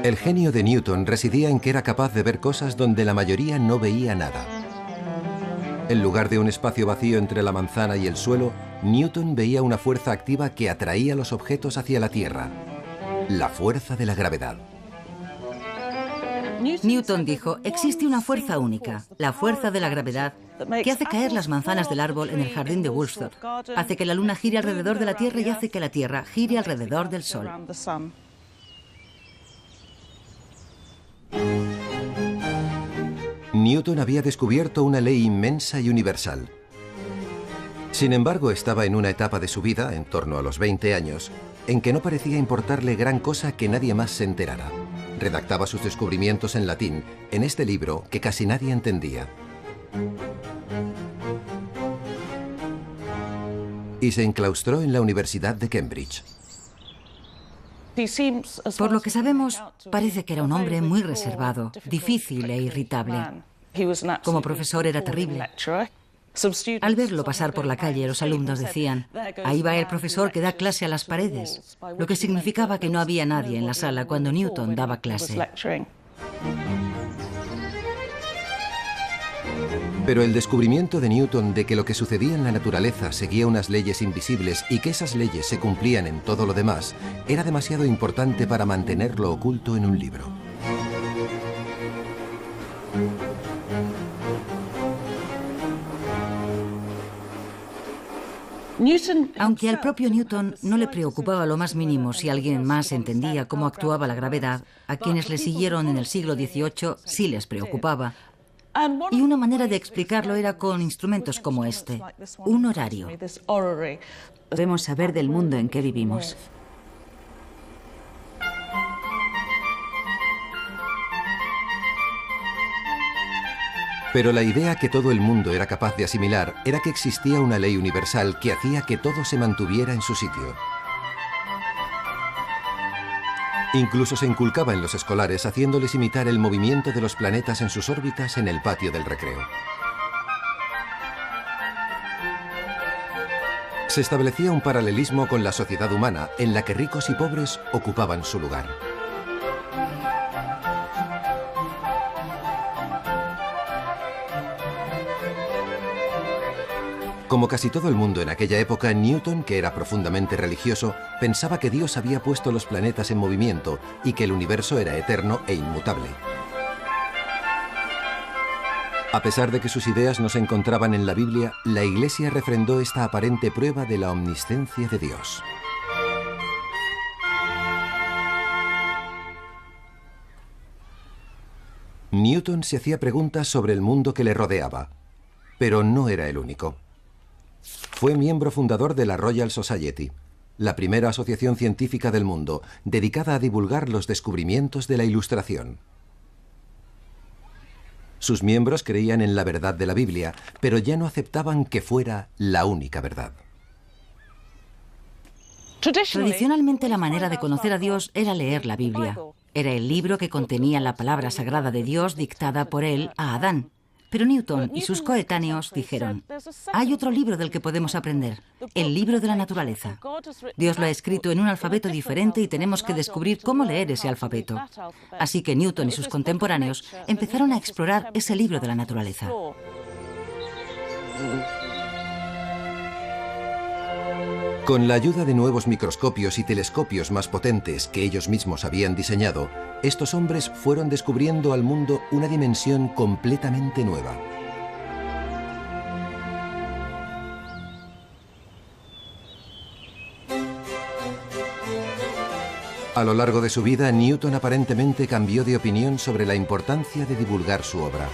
El genio de Newton residía en que era capaz de ver cosas donde la mayoría no veía nada. En lugar de un espacio vacío entre la manzana y el suelo, Newton veía una fuerza activa que atraía los objetos hacia la Tierra, la fuerza de la gravedad. Newton dijo, existe una fuerza única, la fuerza de la gravedad, que hace caer las manzanas del árbol en el jardín de Woodstock, hace que la luna gire alrededor de la Tierra y hace que la Tierra gire alrededor del Sol. Newton había descubierto una ley inmensa y universal. Sin embargo, estaba en una etapa de su vida, en torno a los 20 años, en que no parecía importarle gran cosa que nadie más se enterara. Redactaba sus descubrimientos en latín, en este libro que casi nadie entendía. Y se enclaustró en la Universidad de Cambridge. Por lo que sabemos, parece que era un hombre muy reservado, difícil e irritable. Como profesor era terrible. Al verlo pasar por la calle, los alumnos decían, ahí va el profesor que da clase a las paredes, lo que significaba que no había nadie en la sala cuando Newton daba clase. Pero el descubrimiento de Newton de que lo que sucedía en la naturaleza seguía unas leyes invisibles y que esas leyes se cumplían en todo lo demás, era demasiado importante para mantenerlo oculto en un libro. Aunque al propio Newton no le preocupaba lo más mínimo si alguien más entendía cómo actuaba la gravedad, a quienes le siguieron en el siglo XVIII sí les preocupaba. Y una manera de explicarlo era con instrumentos como este, un horario. Debemos saber del mundo en que vivimos. Pero la idea que todo el mundo era capaz de asimilar era que existía una ley universal que hacía que todo se mantuviera en su sitio. Incluso se inculcaba en los escolares haciéndoles imitar el movimiento de los planetas en sus órbitas en el patio del recreo. Se establecía un paralelismo con la sociedad humana en la que ricos y pobres ocupaban su lugar. Como casi todo el mundo en aquella época, Newton, que era profundamente religioso, pensaba que Dios había puesto los planetas en movimiento y que el universo era eterno e inmutable. A pesar de que sus ideas no se encontraban en la Biblia, la Iglesia refrendó esta aparente prueba de la omnisciencia de Dios. Newton se hacía preguntas sobre el mundo que le rodeaba, pero no era el único. Fue miembro fundador de la Royal Society, la primera asociación científica del mundo, dedicada a divulgar los descubrimientos de la Ilustración. Sus miembros creían en la verdad de la Biblia, pero ya no aceptaban que fuera la única verdad. Tradicionalmente la manera de conocer a Dios era leer la Biblia. Era el libro que contenía la palabra sagrada de Dios dictada por él a Adán. Pero Newton y sus coetáneos dijeron, hay otro libro del que podemos aprender, el libro de la naturaleza. Dios lo ha escrito en un alfabeto diferente y tenemos que descubrir cómo leer ese alfabeto. Así que Newton y sus contemporáneos empezaron a explorar ese libro de la naturaleza. Con la ayuda de nuevos microscopios y telescopios más potentes que ellos mismos habían diseñado, estos hombres fueron descubriendo al mundo una dimensión completamente nueva. A lo largo de su vida, Newton aparentemente cambió de opinión sobre la importancia de divulgar su obra.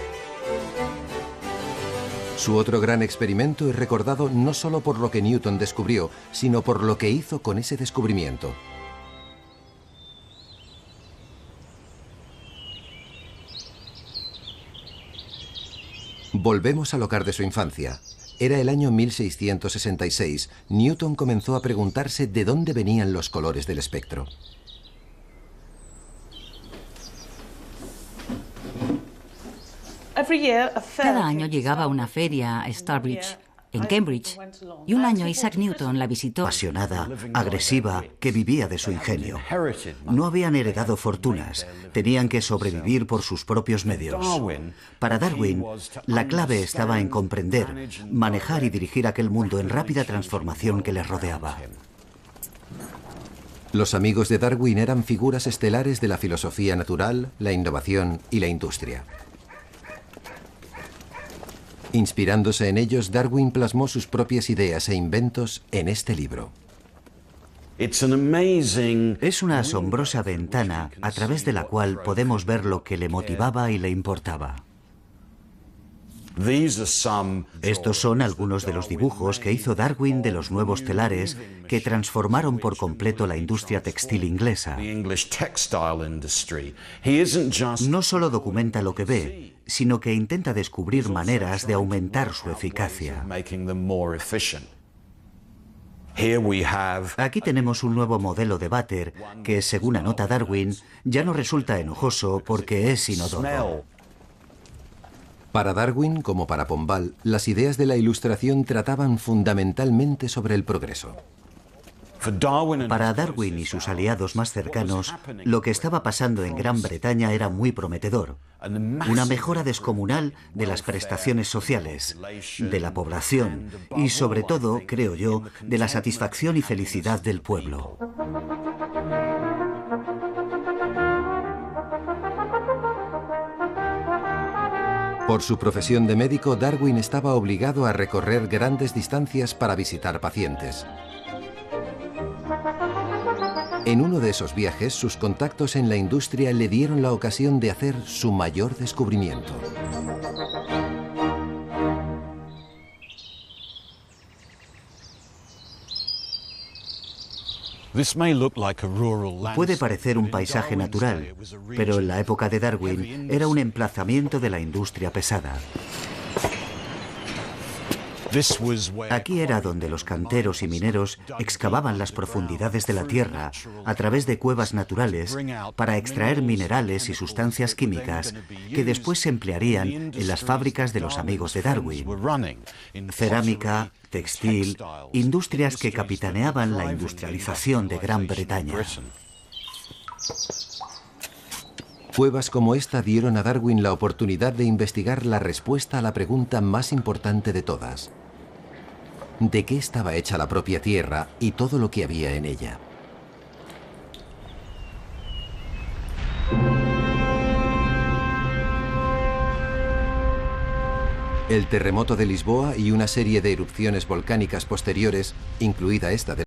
Su otro gran experimento es recordado no solo por lo que Newton descubrió, sino por lo que hizo con ese descubrimiento. Volvemos al hogar de su infancia. Era el año 1666. Newton comenzó a preguntarse de dónde venían los colores del espectro. Cada año llegaba a una feria a Starbridge, en Cambridge, y un año Isaac Newton la visitó. Apasionada, agresiva, que vivía de su ingenio. No habían heredado fortunas, tenían que sobrevivir por sus propios medios. Para Darwin, la clave estaba en comprender, manejar y dirigir aquel mundo en rápida transformación que les rodeaba. Los amigos de Darwin eran figuras estelares de la filosofía natural, la innovación y la industria. Inspirándose en ellos, Darwin plasmó sus propias ideas e inventos en este libro. Es una asombrosa ventana a través de la cual podemos ver lo que le motivaba y le importaba. Estos son algunos de los dibujos que hizo Darwin de los nuevos telares que transformaron por completo la industria textil inglesa. No solo documenta lo que ve, sino que intenta descubrir maneras de aumentar su eficacia. Aquí tenemos un nuevo modelo de váter que, según anota Darwin, ya no resulta enojoso porque es inodoro. Para Darwin, como para Pombal, las ideas de la Ilustración trataban fundamentalmente sobre el progreso. Para Darwin y sus aliados más cercanos, lo que estaba pasando en Gran Bretaña era muy prometedor. Una mejora descomunal de las prestaciones sociales, de la población y, sobre todo, creo yo, de la satisfacción y felicidad del pueblo. Por su profesión de médico, Darwin estaba obligado a recorrer grandes distancias para visitar pacientes. En uno de esos viajes, sus contactos en la industria le dieron la ocasión de hacer su mayor descubrimiento. Puede parecer un paisaje natural, pero en la época de Darwin era un emplazamiento de la industria pesada. Aquí era donde los canteros y mineros excavaban las profundidades de la tierra a través de cuevas naturales para extraer minerales y sustancias químicas que después se emplearían en las fábricas de los amigos de Darwin. Cerámica, textil, industrias que capitaneaban la industrialización de Gran Bretaña. Cuevas como esta dieron a Darwin la oportunidad de investigar la respuesta a la pregunta más importante de todas. ¿De qué estaba hecha la propia Tierra y todo lo que había en ella? El terremoto de Lisboa y una serie de erupciones volcánicas posteriores, incluida esta de